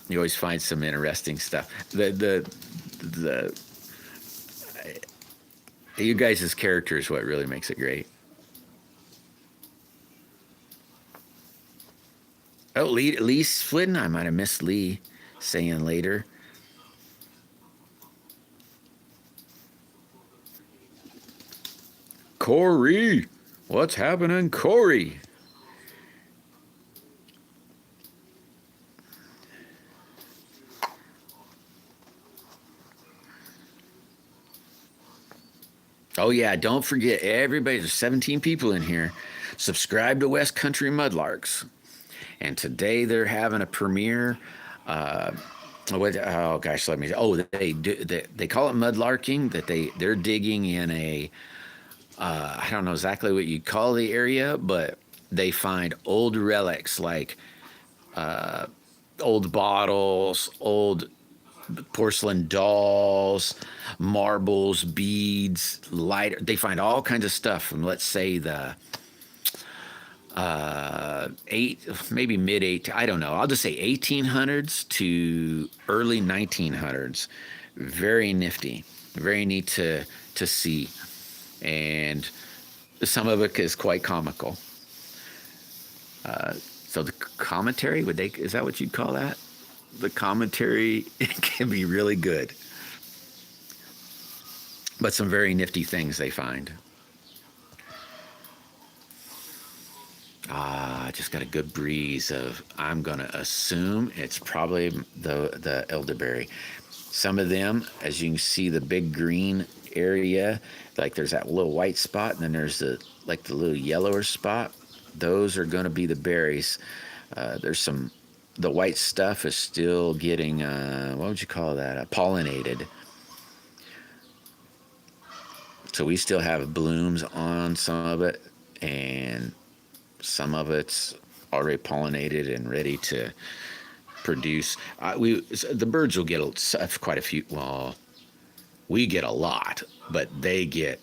You always find some interesting stuff. The you guys' character is what really makes it great. Oh, Lee Flynn. I might have missed Lee saying later. Corey, what's happening, Corey? Oh yeah, don't forget everybody. There's 17 people in here. Subscribe to West Country Mudlarks, and today they're having a premiere. Uh, oh gosh, let me. Oh, they call it mudlarking. That they're digging in a. I don't know exactly what you call the area, but they find old relics like old bottles, old porcelain dolls, marbles, beads, lighter. They find all kinds of stuff from, let's say, the maybe mid eight. I don't know. I'll just say 1800s to early 1900s. Very nifty, very neat to see, and some of it is quite comical. So the commentary, is that what you'd call that? The commentary can be really good, but some very nifty things they find. Just got a good breeze of. I'm gonna assume it's probably the elderberry. Some of them, as you can see, the big green area, like there's that little white spot, and then there's the little yellower spot. Those are gonna be the berries. There's some. The white stuff is still getting what would you call that? Pollinated. So we still have blooms on some of it, and some of it's already pollinated and ready to produce. The birds will get quite a few. Well, we get a lot, but they get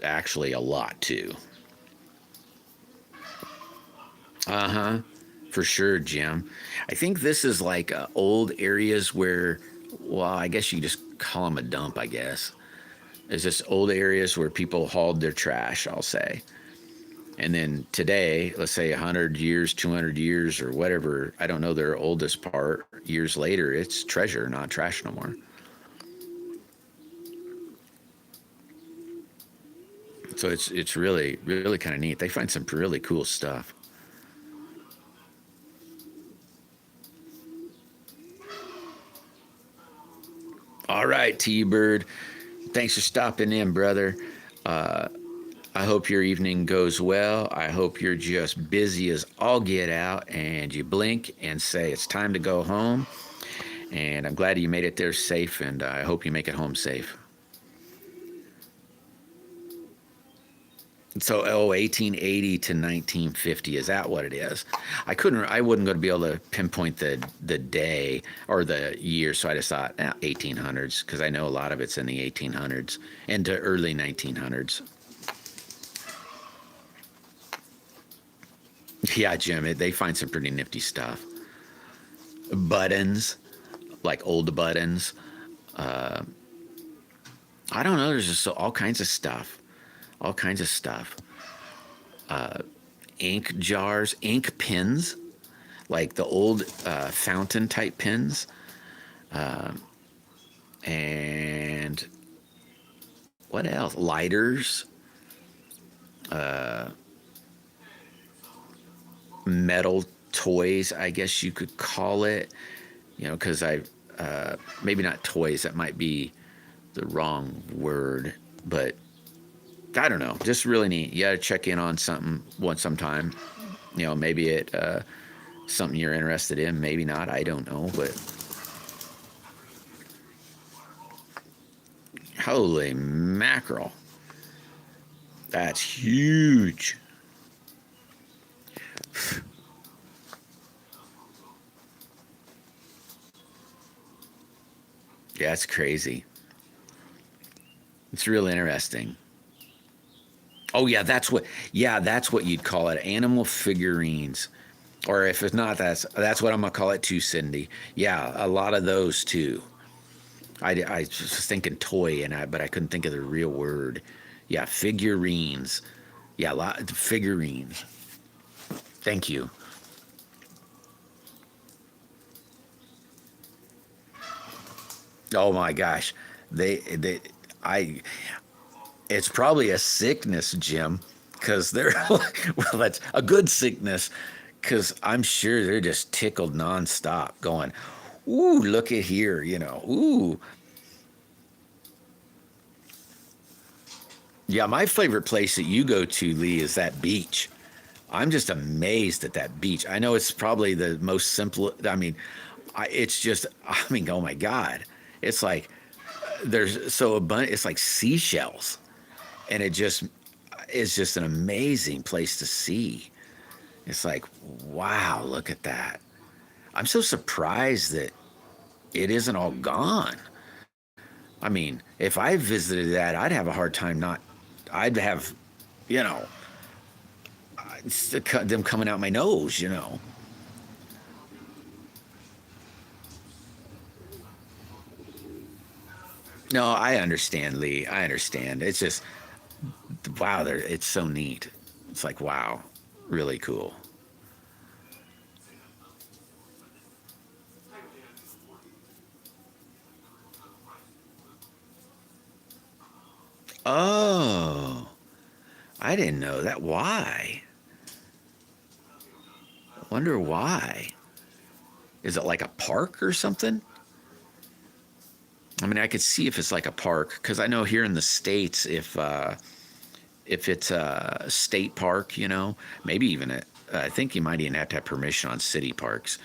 actually a lot too. Uh huh. For sure, Jim. I think this is like old areas where, well, I guess you just call them a dump, I guess. It's just old areas where people hauled their trash, I'll say. And then today, let's say 100 years, 200 years, or whatever, I don't know their oldest part, years later, it's treasure, not trash no more. So it's really, really kind of neat. They find some really cool stuff. All right, T-Bird. Thanks for stopping in, brother. Uh, I hope your evening goes well. I hope you're just busy as all get out and you blink and say it's time to go home. And I'm glad you made it there safe, and I hope you make it home safe. So, 1880 to 1950, is that what it is? I wouldn't going to be able to pinpoint the day or the year, so I just thought 1800s, because I know a lot of it's in the 1800s into early 1900s. Yeah, Jim, they find some pretty nifty stuff. Buttons, like old buttons. Uh, I don't know. There's just all kinds of stuff. All kinds of stuff. Ink jars, ink pens, like the old fountain type pens. And what else? Lighters, metal toys, I guess you could call it. Because maybe not toys, that might be the wrong word, but I don't know. Just really neat. You got to check in on something sometime. Maybe it something you're interested in. Maybe not. I don't know. But holy mackerel, that's huge. Yeah, it's crazy. It's real interesting. Oh yeah, that's what you'd call it. Animal figurines. Or if it's not, that's what I'm gonna call it too, Cindy. Yeah, a lot of those too. I was thinking toy, but I couldn't think of the real word. Yeah, figurines. Yeah, a lot figurines. Thank you. Oh my gosh, I. It's probably a sickness, Jim, because they're well, that's a good sickness, because I'm sure they're just tickled nonstop, going, "Ooh, look at here," Ooh, yeah. My favorite place that you go to, Lee, is that beach. I'm just amazed at that beach. I know it's probably the most simple. I mean, it's just. I mean, oh my God, it's like there's so abundant. It's like seashells, and it's just an amazing place to see. It's like, wow, look at that. I'm so surprised that it isn't all gone. I mean, if I visited that, I'd have a hard time not. I'd have, you know, them coming out my nose. No, I understand, Lee. I understand. It's just, wow, it's so neat. It's like, wow, really cool. Oh, I didn't know that. Why? I wonder why. Is it like a park or something? I mean, I could see if it's like a park, because I know here in the States, if it's a state park, maybe even I think you might even have to have permission on city parks.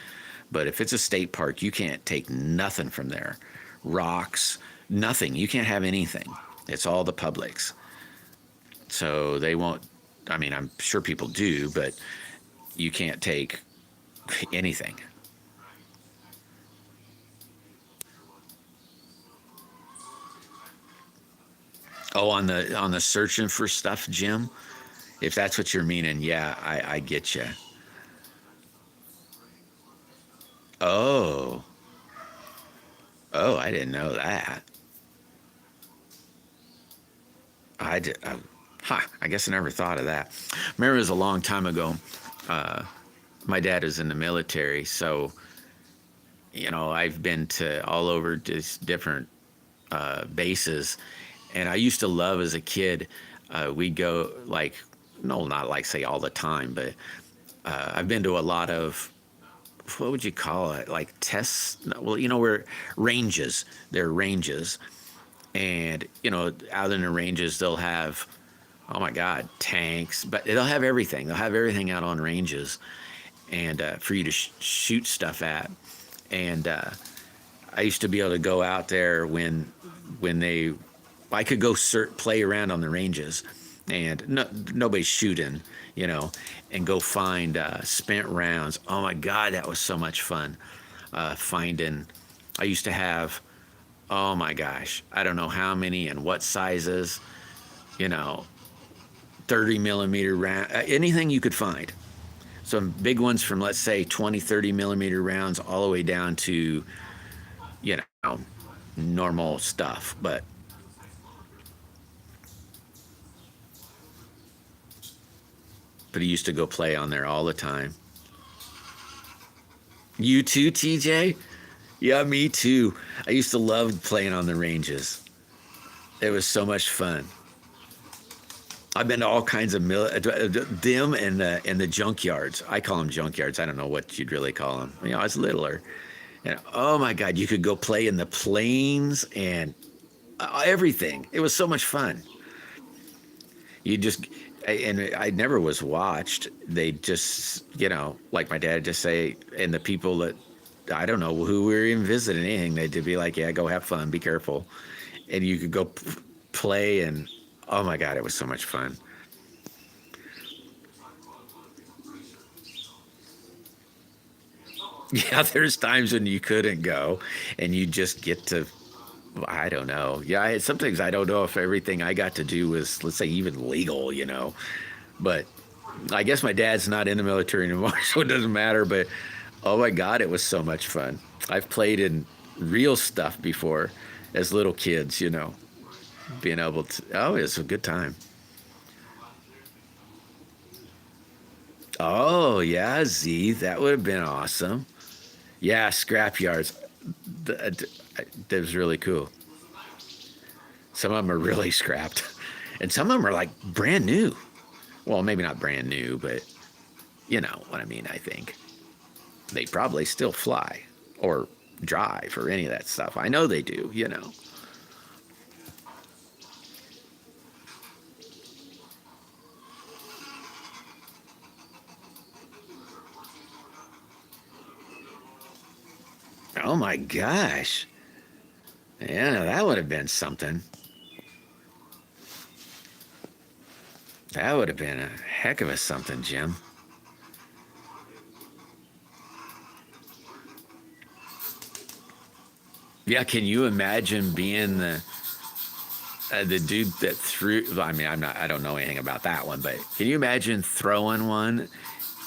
But if it's a state park, you can't take nothing from there. Rocks, nothing. You can't have anything. It's all the public's. So they won't, I mean, I'm sure people do, but you can't take anything. Oh, on the searching for stuff, Jim. If that's what you're meaning, yeah, I get you. Oh, oh, I didn't know that. I did. I guess I never thought of that. Remember, it was a long time ago. Uh, my dad was in the military, so I've been to all over just different bases, and I used to love as a kid. We'd go like, no, not like say all the time, but I've been to a lot of, what would you call it? Like tests? Well, where ranges. They're ranges, and out in the ranges they'll have, oh my God, tanks, but they'll have everything. They'll have everything out on ranges, and for you to shoot stuff at. And I used to be able to go out there when I could go play around on the ranges, and nobody's shooting, and go find spent rounds. Oh my God, that was so much fun. Finding, I used to have, oh my gosh, I don't know how many and what sizes, you know, 30 millimeter round, anything you could find. Some big ones from, let's say, 20, 30 millimeter rounds all the way down to, you know, normal stuff. But he used to go play on there all the time. You too, TJ? Yeah, me too. I used to love playing on the ranges. It was so much fun. I've been to all kinds of them and the junkyards. I call them junkyards. I don't know what you'd really call them. I was littler, and oh my God, you could go play in the planes and everything. It was so much fun. You just, and I never was watched. They just, like my dad just say, and the people that, I don't know who we were even visiting anything, they'd be like, yeah, go have fun, be careful. And you could go play, and oh my God, it was so much fun. Yeah, there's times when you couldn't go, and you just get to, I don't know. Yeah, sometimes I don't know if everything I got to do was, let's say, even legal. But I guess my dad's not in the military anymore, so it doesn't matter. But oh my God, it was so much fun. I've played in real stuff before as little kids. Being able to, oh, it's a good time. Oh, yeah, Z, that would have been awesome. Yeah, scrap yards. That was really cool. Some of them are really scrapped, and some of them are like brand new. Well, maybe not brand new, but you know what I mean, I think. They probably still fly or drive or any of that stuff. I know they do. Oh my gosh. Yeah, that would have been something. That would have been a heck of a something, Jim. Yeah, can you imagine being the dude that threw? Well, I mean, I don't know anything about that one, but can you imagine throwing one?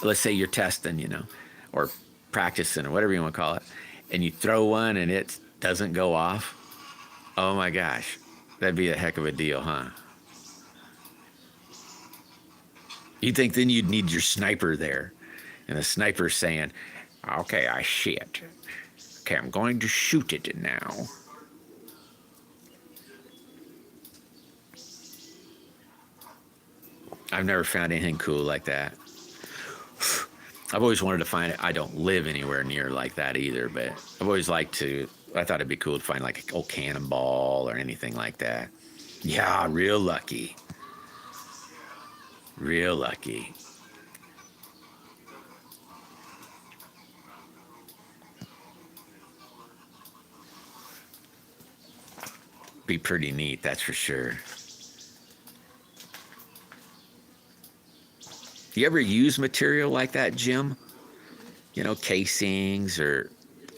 Let's say you're testing, or practicing or whatever you want to call it, and you throw one and it doesn't go off. Oh my gosh, that'd be a heck of a deal, huh? You think then you'd need your sniper there, and the sniper's saying, "Okay, I see it. Okay, I'm going to shoot it now." I've never found anything cool like that. I've always wanted to find it. I don't live anywhere near like that either, but I've always liked to. I thought it'd be cool to find like an old cannonball or anything like that. Yeah, real lucky. Real lucky. Be pretty neat, that's for sure. Do you ever use material like that, Jim? Casings or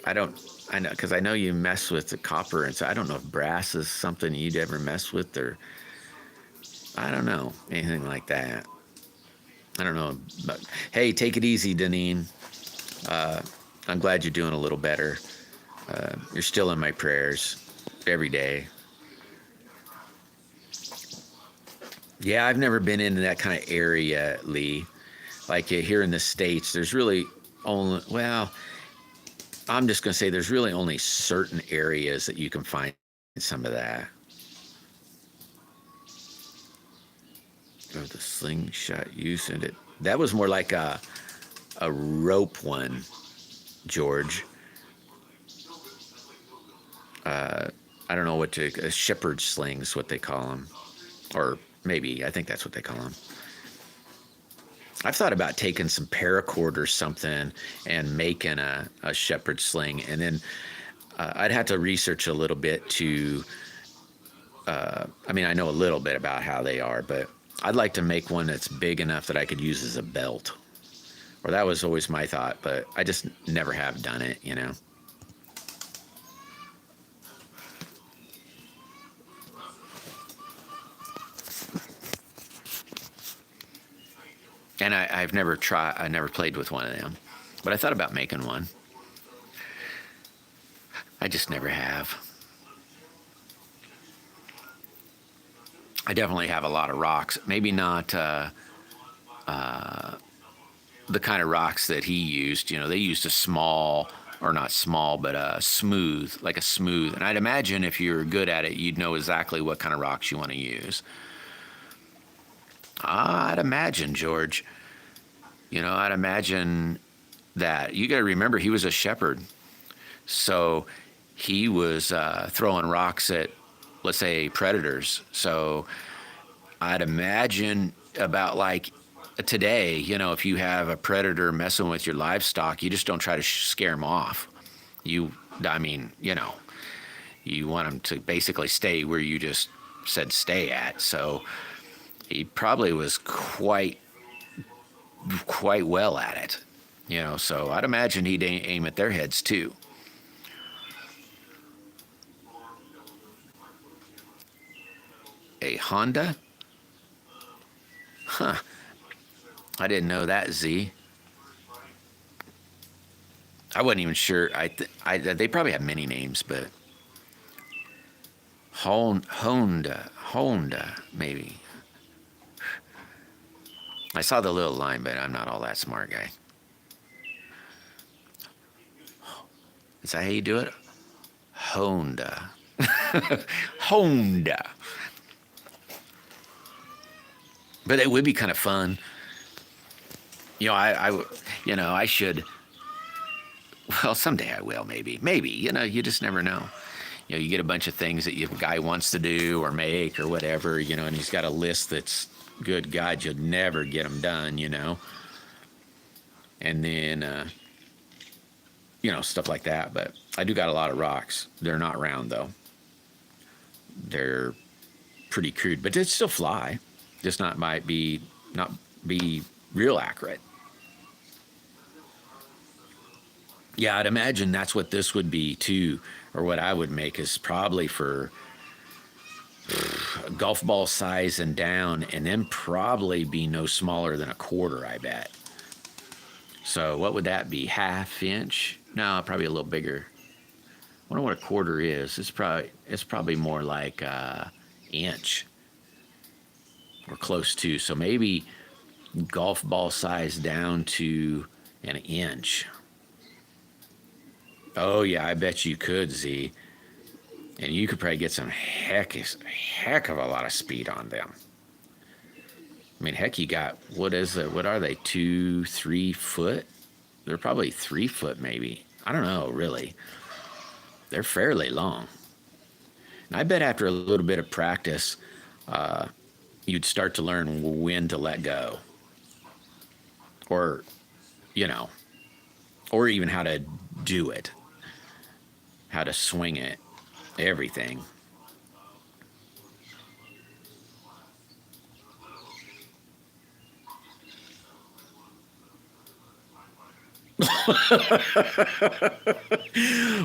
I don't. I know because I know you mess with the copper, and so I don't know if brass is something you'd ever mess with, or I don't know anything like that. I don't know, but hey, take it easy, Deneen. I'm glad you're doing a little better. You're still in my prayers every day. Yeah, I've never been into that kind of area, Lee. Like here in the States, there's really only, well, I'm just going to say there's really only certain areas that you can find some of that. Or the slingshot use in it. That was more like a rope one, George. I don't know what to, a shepherd sling's what they call them. Or maybe, I think that's what they call them. I've thought about taking some paracord or something and making a shepherd sling. And then I'd have to research a little bit to, I mean, I know a little bit about how they are, but I'd like to make one that's big enough that I could use as a belt. Or that was always my thought, but I just never have done it, you know. And I've never tried, I never played with one of them, but I thought about making one. I just never have. I definitely have a lot of rocks. Maybe not the kind of rocks that he used. You know, they used a small, or not small, but smooth, like a smooth. And I'd imagine if you're good at it, you'd know exactly what kind of rocks you want to use. I'd imagine, George. You know, I'd imagine that. You got to remember, he was a shepherd. So he was throwing rocks at, let's say, predators. So I'd imagine about like today, you know, if you have a predator messing with your livestock, you just don't try to scare them off. I mean, you know, you want them to basically stay where you just said stay at. So he probably was quite well at it, you know. So I'd imagine he'd aim at their heads too. A Honda? Huh. I didn't know that, Z. I wasn't even sure. They probably have many names, but Honda, maybe. I saw the little line, but I'm not all that smart, guy. Is that how you do it? Honda. Honda. But it would be kind of fun. You know, I should. Well, someday I will, maybe. Maybe, you know, you just never know. You know, you get a bunch of things that your guy wants to do or make or whatever, you know, and he's got a list that's, good God, you'll never get them done, you know. And then, you know, stuff like that. But I do got a lot of rocks. They're not round, though. They're pretty crude, but they still fly. Just not be real accurate. Yeah, I'd imagine that's what this would be too, or what I would make is probably for golf ball size and down, and then probably be no smaller than a quarter, I bet. So what would that be? Half inch? No, probably a little bigger. I wonder what a quarter is. It's probably more like inch or close to. So maybe golf ball size down to an inch. Oh yeah, I bet you could, Z. And you could probably get some heck of a lot of speed on them. I mean, heck, you got, what are they, 2, 3 foot? They're probably 3 foot maybe. I don't know, really. They're fairly long. And I bet after a little bit of practice, you'd start to learn when to let go. Or, you know, or even how to do it. How to swing it. Everything.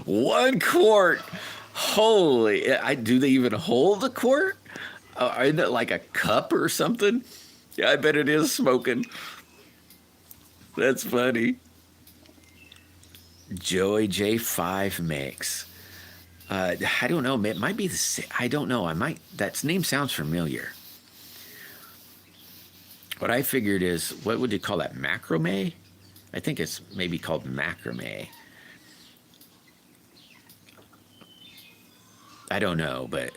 One quart. Holy! Do they even hold a quart? Isn't it like a cup or something? Yeah, I bet it is smoking. That's funny. Joey J5 mix. I don't know. It might be the same. I don't know. I might. That name sounds familiar. What I figured is, what would you call that? Macrame? I think it's maybe called macrame. I don't know, but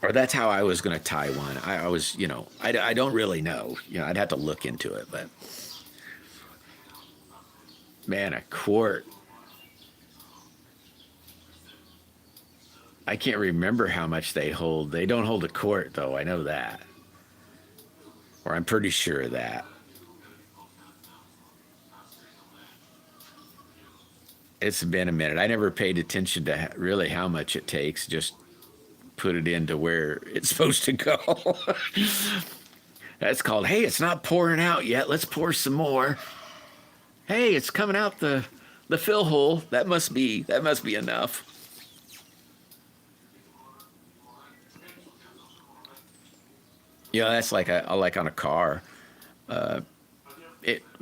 or that's how I was going to tie one. I was, I don't really know. I'd have to look into it, but man, a quart. I can't remember how much they hold. They don't hold a quart, though. I know that. Or I'm pretty sure of that. It's been a minute. I never paid attention to really how much it takes. Just put it into where it's supposed to go. That's called, hey, it's not pouring out yet. Let's pour some more. Hey, it's coming out the fill hole. That must be enough. That's like on a car.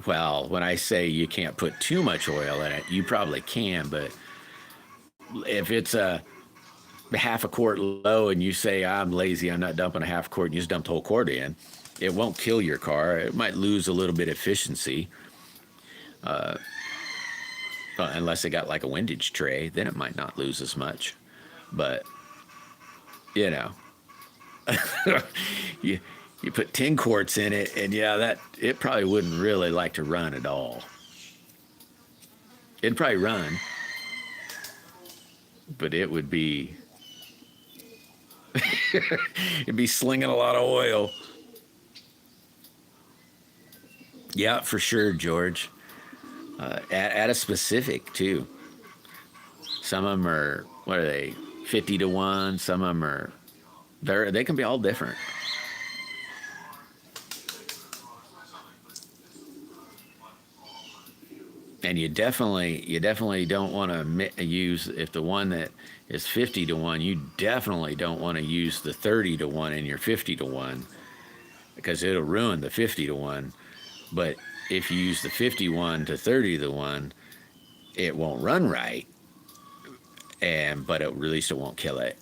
Well, when I say you can't put too much oil in it, you probably can, but if it's a half a quart low and you say, I'm lazy, I'm not dumping a half quart, and you just dump the whole quart in, it won't kill your car. It might lose a little bit of efficiency. Unless it got like a windage tray, then it might not lose as much. But, you know, you put 10 quarts in it, and that it probably wouldn't really like to run at all. It'd probably run, but it would be it'd be slinging a lot of oil. Yeah, for sure, George. At a specific too. Some of them are, what are they, 50 to 1? Some of them are, they can be all different. And you definitely don't want to use, if the one that is 50 to 1, you definitely don't want to use the 30 to 1 in your 50 to 1, because it'll ruin the 50 to 1. But if you use the 51 to 30 to 1, it won't run right, but at least it won't kill it.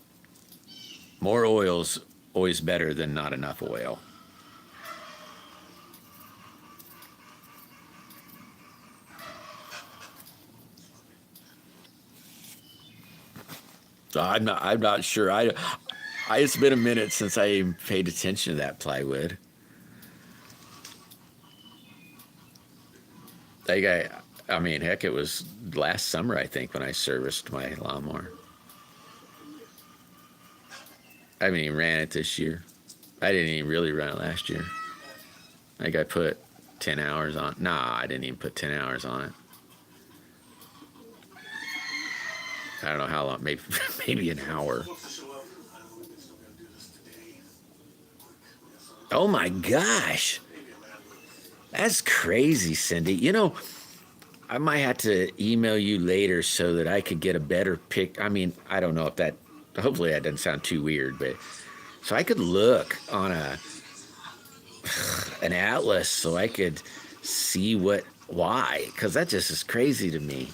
More oil's always better than not enough oil. So I'm not sure. It's been a minute since I paid attention to that plywood. I mean, heck, it was last summer, I think, when I serviced my lawnmower. I haven't even ran it this year. I didn't even really run it last year. I think I put 10 hours on. Nah, I didn't even put 10 hours on it. I don't know how long, maybe an hour. Oh my gosh. That's crazy, Cindy. I might have to email you later so that I could get a better pic. I mean, I don't know if that, hopefully that doesn't sound too weird, but so I could look on an atlas so I could see why, because that just is crazy to me.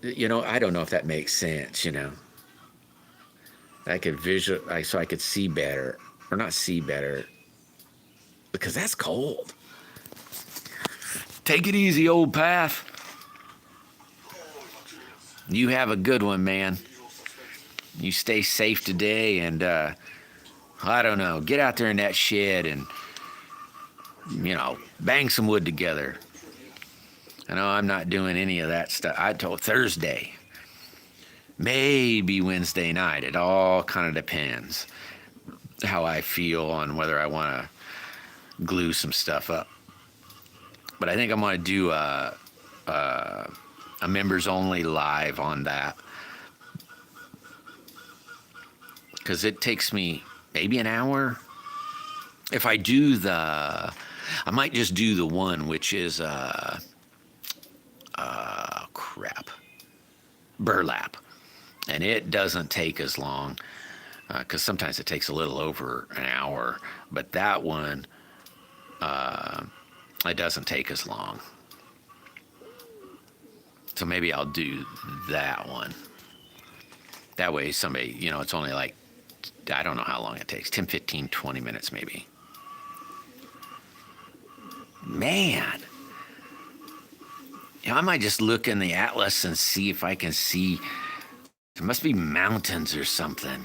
I don't know if that makes sense, I could so I could see better, or not see better, because that's cold. Take it easy, old path. You have a good one, man. You stay safe today, and I don't know, get out there in that shed and bang some wood together. I know I'm not doing any of that stuff. I told Thursday, maybe Wednesday night. It all kind of depends how I feel on whether I want to glue some stuff up. But I think I'm going to do a members only live on that, because it takes me maybe an hour. If I do I might just do the one which is burlap, and it doesn't take as long, because sometimes it takes a little over an hour, but that one it doesn't take as long. So maybe I'll do that one. That way somebody, it's only like, I don't know how long it takes, 10, 15, 20 minutes maybe. Man. I might just look in the atlas and see if I can see. There must be mountains or something.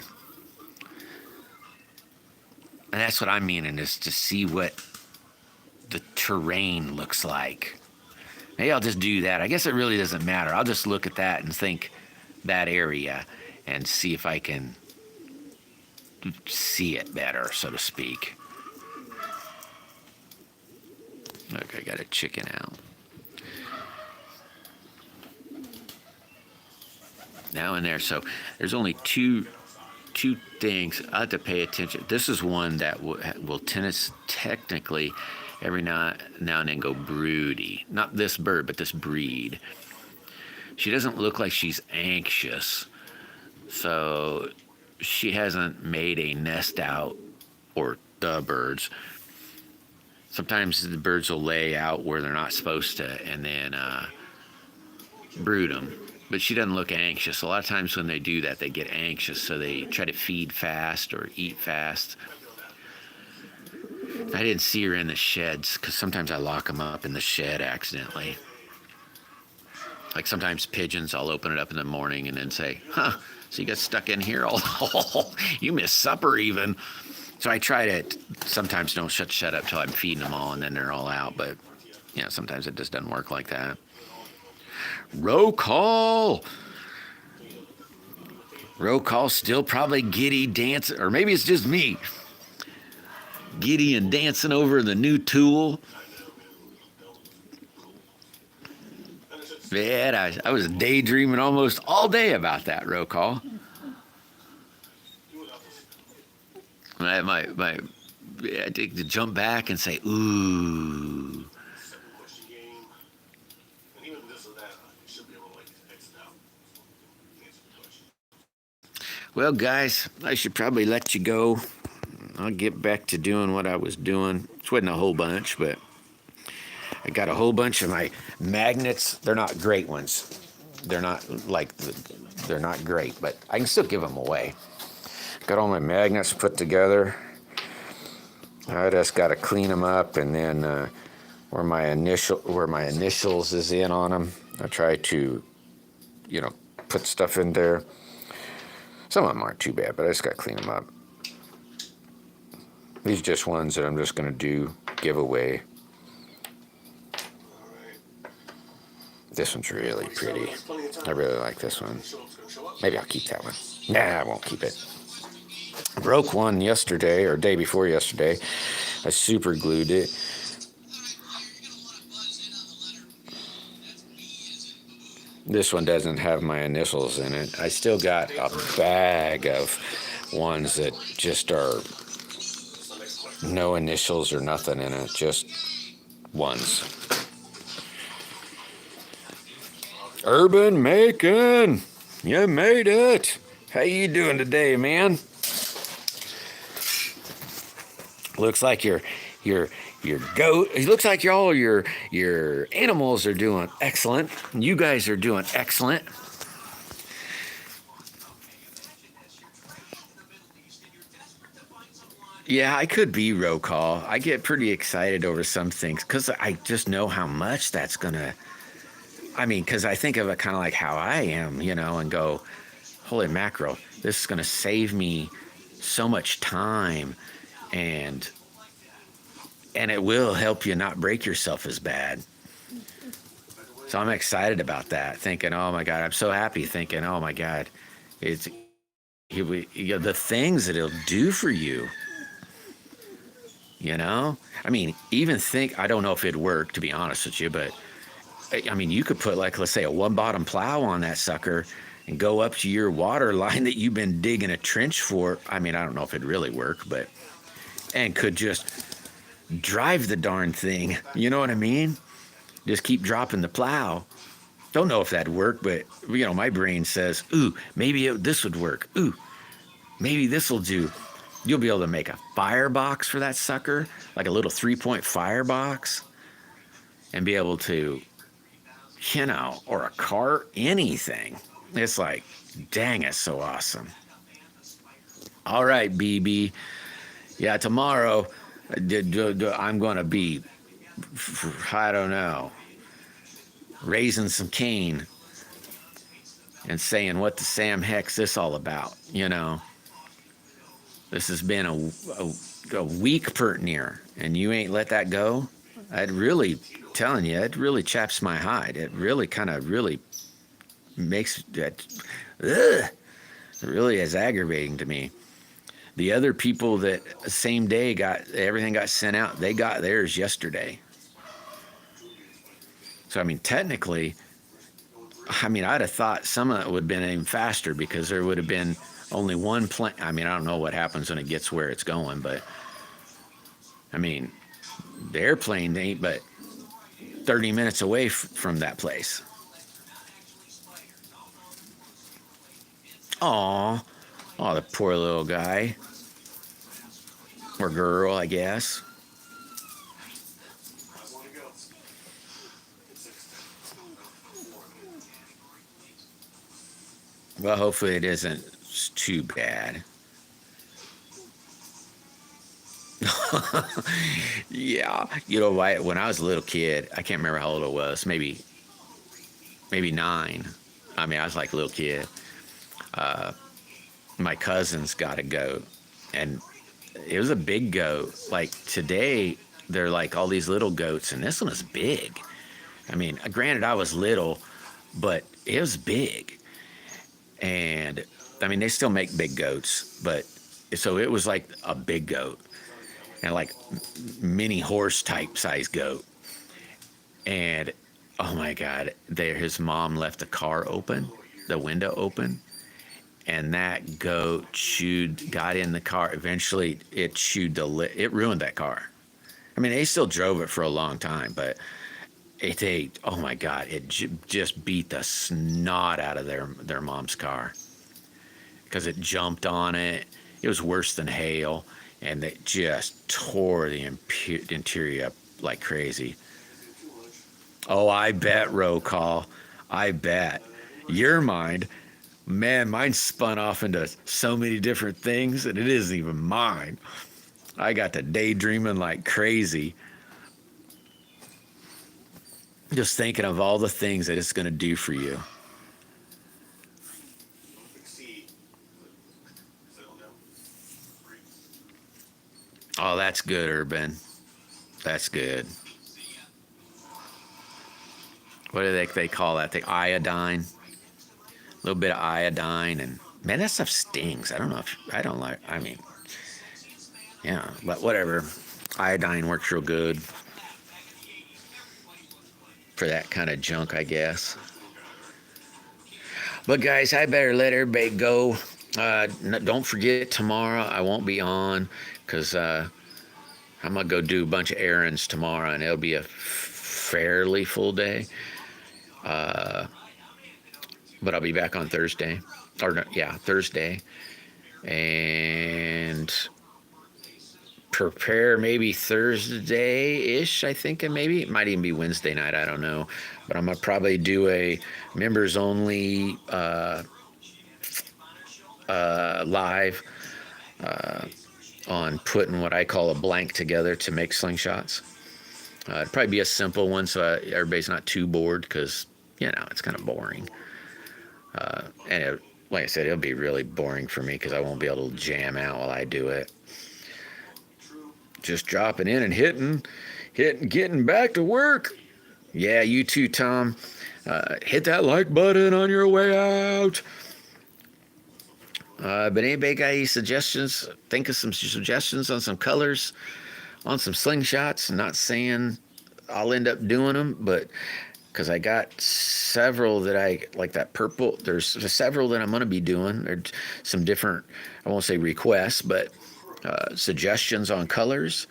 And that's what I'm meaning, is to see what the terrain looks like. Maybe I'll just do that. I guess it really doesn't matter. I'll just look at that and think that area and see if I can see it better, so to speak. Look, I got a chicken out. Now and there. So there's only two things I have to pay attention. This is one that will technically every now and then go broody. Not this bird, but this breed. She doesn't look like she's anxious, so she hasn't made a nest out, or the birds. Sometimes the birds will lay out where they're not supposed to and then brood them. But she doesn't look anxious. A lot of times when they do that, they get anxious, so they try to feed fast or eat fast. I didn't see her in the sheds, because sometimes I lock them up in the shed accidentally. Like sometimes pigeons, I'll open it up in the morning and then say, so you got stuck in here all you missed supper even. So I try to sometimes don't shut up till I'm feeding them all and then they're all out. But, sometimes it just doesn't work like that. Roll call. Roll call still probably giddy dancing, or maybe it's just me. Giddy and dancing over the new tool. Man, I was daydreaming almost all day about that roll call. I take to jump back and say, ooh. Well, guys, I should probably let you go. I'll get back to doing what I was doing. It wasn't a whole bunch, but I got a whole bunch of my magnets. They're not great ones. They're not they're not great, but I can still give them away. Got all my magnets put together. I just got to clean them up, and then where my initials is in on them, I try to, put stuff in there. Some of them aren't too bad, but I just got to clean them up. These are just ones that I'm just going to give away. This one's really pretty. I really like this one. Maybe I'll keep that one. Nah, I won't keep it. I broke one yesterday, or day before yesterday. I super glued it. This one doesn't have my initials in it. I still got a bag of ones that just are no initials or nothing in it, just ones. Urban Macon, you made it. How you doing today, man? Looks like your goat. It looks like all your animals are doing excellent. You guys are doing excellent. Yeah, I could be roll call. I get pretty excited over some things because I just know how much that's gonna. Because I think of it kind of like how I am, and go, holy mackerel, this is gonna save me so much time, and it will help you not break yourself as bad. So I'm excited about that, thinking, oh my God, I'm so happy, thinking, oh my God, it's the things that it'll do for you. Even think, I don't know if it'd work, to be honest with you, but you could put, let's say, a one bottom plow on that sucker and go up to your water line that you've been digging a trench for. I don't know if it'd really work, and could just drive the darn thing. You know what I mean? Just keep dropping the plow. Don't know if that'd work, but, my brain says, ooh, maybe this would work. Ooh, maybe this will do. You'll be able to make a firebox for that sucker, like a little 3-point firebox, and be able to, or a cart, anything. It's like, dang, it's so awesome. All right, BB. Yeah, tomorrow I'm going to be, I don't know, raising some cane and saying, what the Sam heck's this all about? This has been a week pert near, and you ain't let that go. I'd really telling you, it really chaps my hide. It really kind of really makes that, it really is aggravating to me. The other people that same day everything got sent out, they got theirs yesterday. So, I mean, technically, I'd have thought some of it would have been even faster because there would have been only one plane. I don't know what happens when it gets where it's going, but, the airplane ain't but 30 minutes away from that place. Aw. Oh, the poor little guy. Or girl, I guess. Well, hopefully it isn't too bad. Yeah. When I was a little kid, I can't remember how old I was, maybe 9. I was like a little kid. My cousins got a goat, and it was a big goat. Like today, they're like all these little goats, and this one is big. Granted, I was little, but it was big. And they still make big goats, but so it was like a big goat and like mini horse type size goat. And oh my God, his mom left the window open, and that goat got in the car. Eventually, it it ruined that car. They still drove it for a long time, but oh my God, it just beat the snot out of their mom's car because it jumped on it. It was worse than hail, and it just tore the interior up like crazy. Oh, I bet, roll call. I bet. Your mind, man, mine spun off into so many different things, and it isn't even mine. I got to daydreaming like crazy. Just thinking of all the things that it's going to do for you. Oh, that's good, Urban. That's good. What do they call that? The iodine. A little bit of iodine, and man, that stuff stings. I don't know if I don't like. Yeah, but whatever. Iodine works real good for that kind of junk, I guess. But guys, I better let everybody go. Don't forget, tomorrow I won't be on because I'm gonna go do a bunch of errands tomorrow, and it'll be a fairly full day. But I'll be back on Thursday. Thursday. And prepare maybe Thursday-ish, I think, and maybe it might even be Wednesday night, I don't know. But I'm going to probably do a members-only live on putting what I call a blank together to make slingshots. It'd probably be a simple one so everybody's not too bored because, it's kind of boring. And like I said, it'll be really boring for me because I won't be able to jam out while I do it. Just dropping in and hitting, getting back to work. Yeah, you too, Tom. Hit that like button on your way out. But anybody got any suggestions? Think of some suggestions on some colors, on some slingshots. I'm not saying I'll end up doing them, but because I got several that I like that purple. There's several that I'm going to be doing. There's some different, I won't say requests, but suggestions on colors.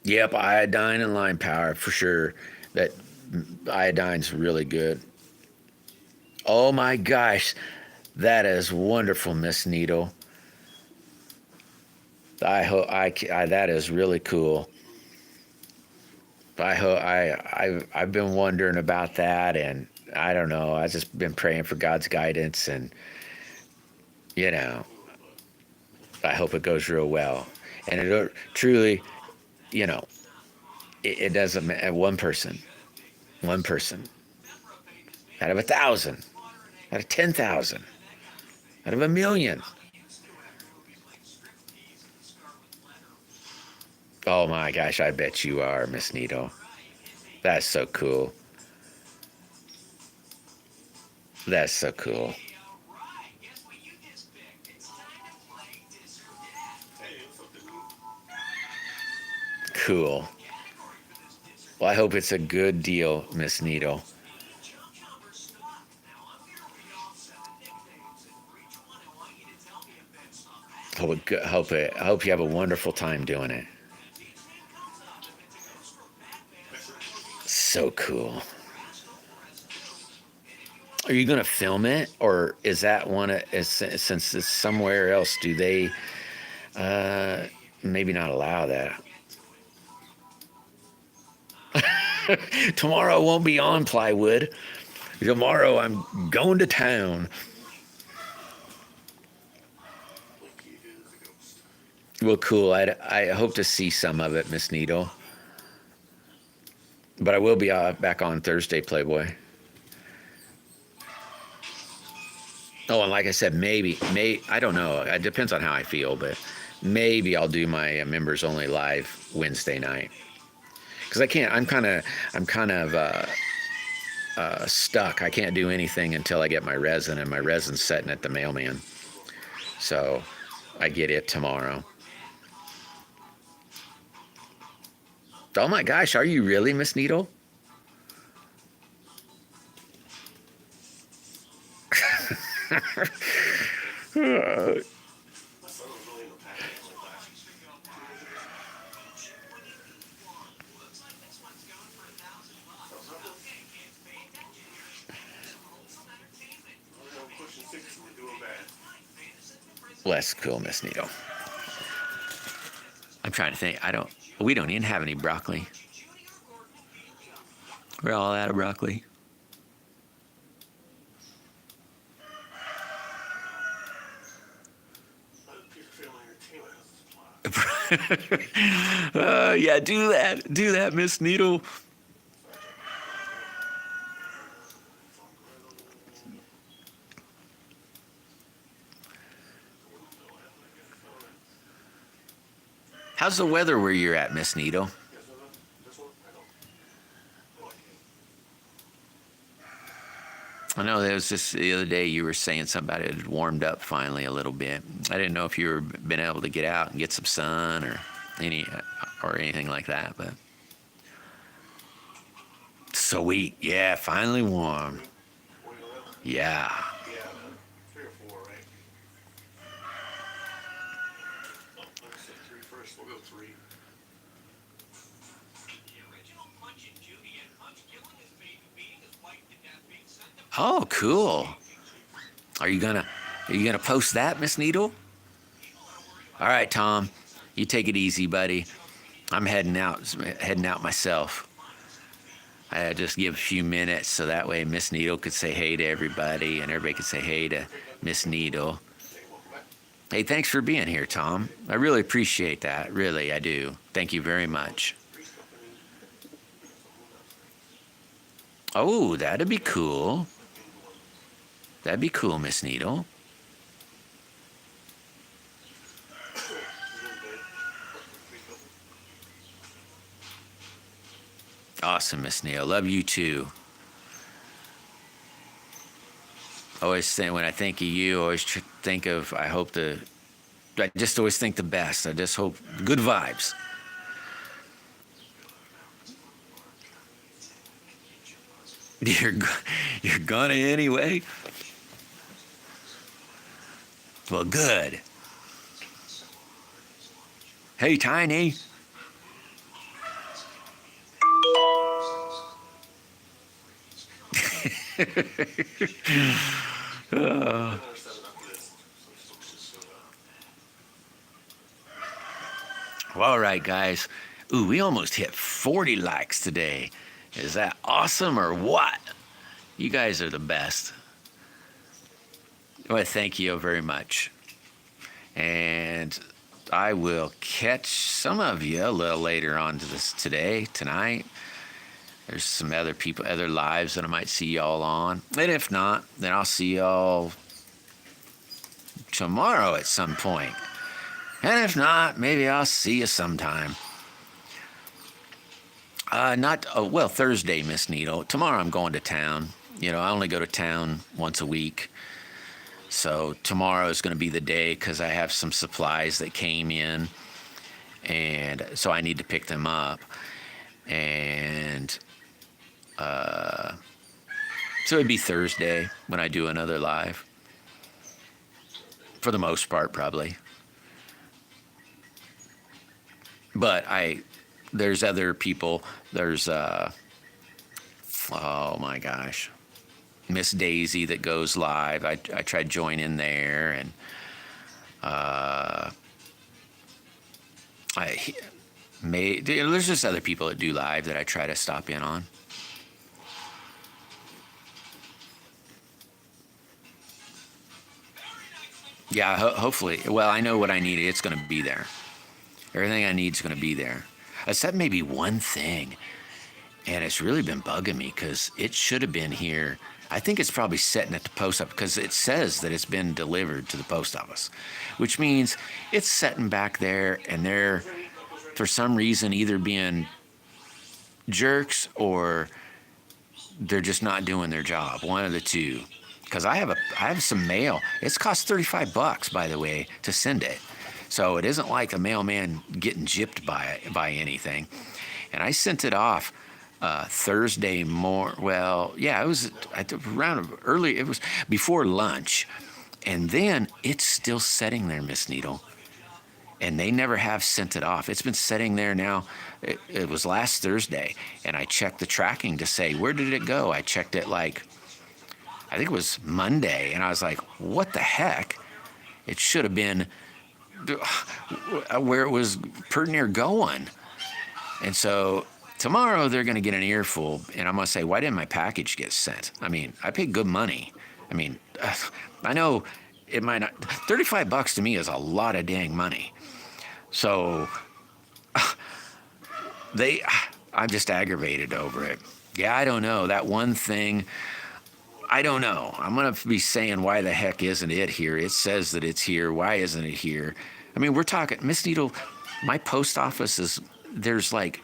Yep, iodine and line power for sure. That iodine's really good. Oh my gosh, that is wonderful, Miss Needle. I hope that is really cool. I hope I've been wondering about that, and I don't know. I've just been praying for God's guidance, and you know, I hope it goes real well. And it truly, you know, it doesn't matter. One person out of 1,000, out of 10,000, out of 1,000,000. Oh my gosh, I bet you are, Miss Nito. That's so cool. That's so cool. Cool. Well, I hope it's a good deal, Miss Nito. I hope you have a wonderful time doing it. So cool. Are you gonna film it, or is that one? Since it's somewhere else, do they uh, maybe not allow that? Tomorrow won't be on plywood. Tomorrow I'm going to town. Well, cool. I hope to see some of it, Miss Needle. But I will be back on Thursday, Playboy. Oh, and like I said, I don't know. It depends on how I feel, but maybe I'll do my members only live Wednesday night because I can't. I'm kind of stuck. I can't do anything until I get my resin, and my resin's sitting at the mailman. So I get it tomorrow. Oh my gosh, are you really, Miss Needle? Less cool, Miss Needle. I'm trying to think. We don't even have any broccoli. We're all out of broccoli. Yeah, do that. Do that, Miss Needle. How's the weather where you're at, Miss Needle? I know there was just the other day you were saying something about it had warmed up finally a little bit. I didn't know if you were been able to get out and get some sun or anything like that, but sweet. Yeah, finally warm. Yeah. Oh, cool. Are you gonna post that, Miss Needle? All right, Tom. You take it easy, buddy. I'm heading out myself. I just give a few minutes so that way Miss Needle could say hey to everybody and everybody could say hey to Miss Needle. Hey, thanks for being here, Tom. I really appreciate that. Really, I do. Thank you very much. Oh, that'd be cool. That'd be cool, Miss Needle. Awesome, Miss Needle. Love you too. Always think when I think of you, always think of. I just always think the best. I just hope good vibes. You're you're gonna anyway. Well, good. Hey, Tiny. Well, all right, guys. Ooh, we almost hit 40 likes today. Is that awesome or what? You guys are the best. Well, thank you very much. And I will catch some of you a little later on to this tonight. There's some other people, other lives that I might see y'all on. And if not, then I'll see y'all tomorrow at some point. And if not, maybe I'll see you sometime. Thursday, Miss Needle. Tomorrow I'm going to town. I only go to town once a week. So tomorrow is going to be the day because I have some supplies that came in. And so I need to pick them up. And so it'd be Thursday when I do another live. For the most part, probably. But there's other people. There's, oh my gosh, Miss Daisy that goes live. I tried joining there, and there's just other people that do live that I try to stop in on. Yeah, hopefully. Well, I know what I need. It's going to be there. Everything I need is going to be there. Except maybe one thing. And it's really been bugging me because it should have been here. I think it's probably sitting at the post office because it says that it's been delivered to the post office, which means it's sitting back there and they're, for some reason, either being jerks or they're just not doing their job. One of the two. Because I have some mail. It's cost $35, by the way, to send it. So it isn't like a mailman getting gypped by anything. And I sent it off Thursday morning. Well, yeah, it was around early. It was before lunch. And then it's still sitting there, Miss Needle. And they never have sent it off. It's been sitting there now. It was last Thursday. And I checked the tracking to say, where did it go? I checked it I think it was Monday. And I was like, what the heck? It should have been where it was pretty near going. And so tomorrow they're going to get an earful, and I'm going to say, why didn't my package get sent? I mean, I paid good money. I mean, I know it might not, $35 to me is a lot of dang money. So I'm just aggravated over it. Yeah, I don't know. That one thing, I don't know. I'm going to be saying, why the heck isn't it here? It says that it's here. Why isn't it here? I mean, we're talking, Miss Needle, my post office is, that's not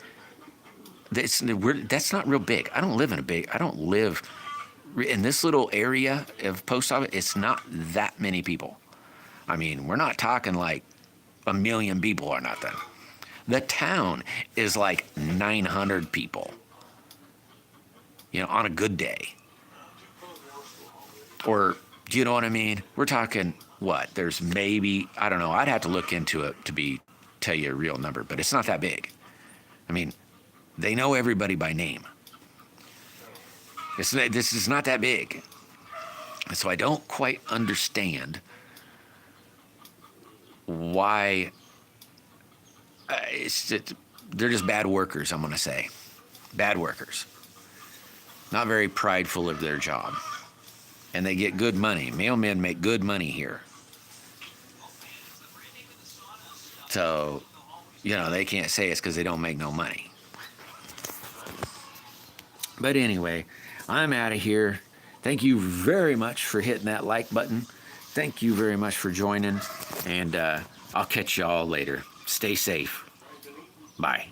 real big. I don't live in this little area of post office. It's not that many people. I mean, we're not talking like 1 million people or nothing. The town is like 900 people, on a good day. Or, do you know what I mean? We're talking, what? There's maybe, I don't know. I'd have to look into it to tell you a real number, but it's not that big. I mean, they know everybody by name. This is not that big. So I don't quite understand why they're just bad workers, I'm going to say. Bad workers. Not very prideful of their job. And they get good money. Mailmen make good money here. So, they can't say it's because they don't make no money. But anyway, I'm out of here. Thank you very much for hitting that like button. Thank you very much for joining. And I'll catch y'all later. Stay safe. Bye.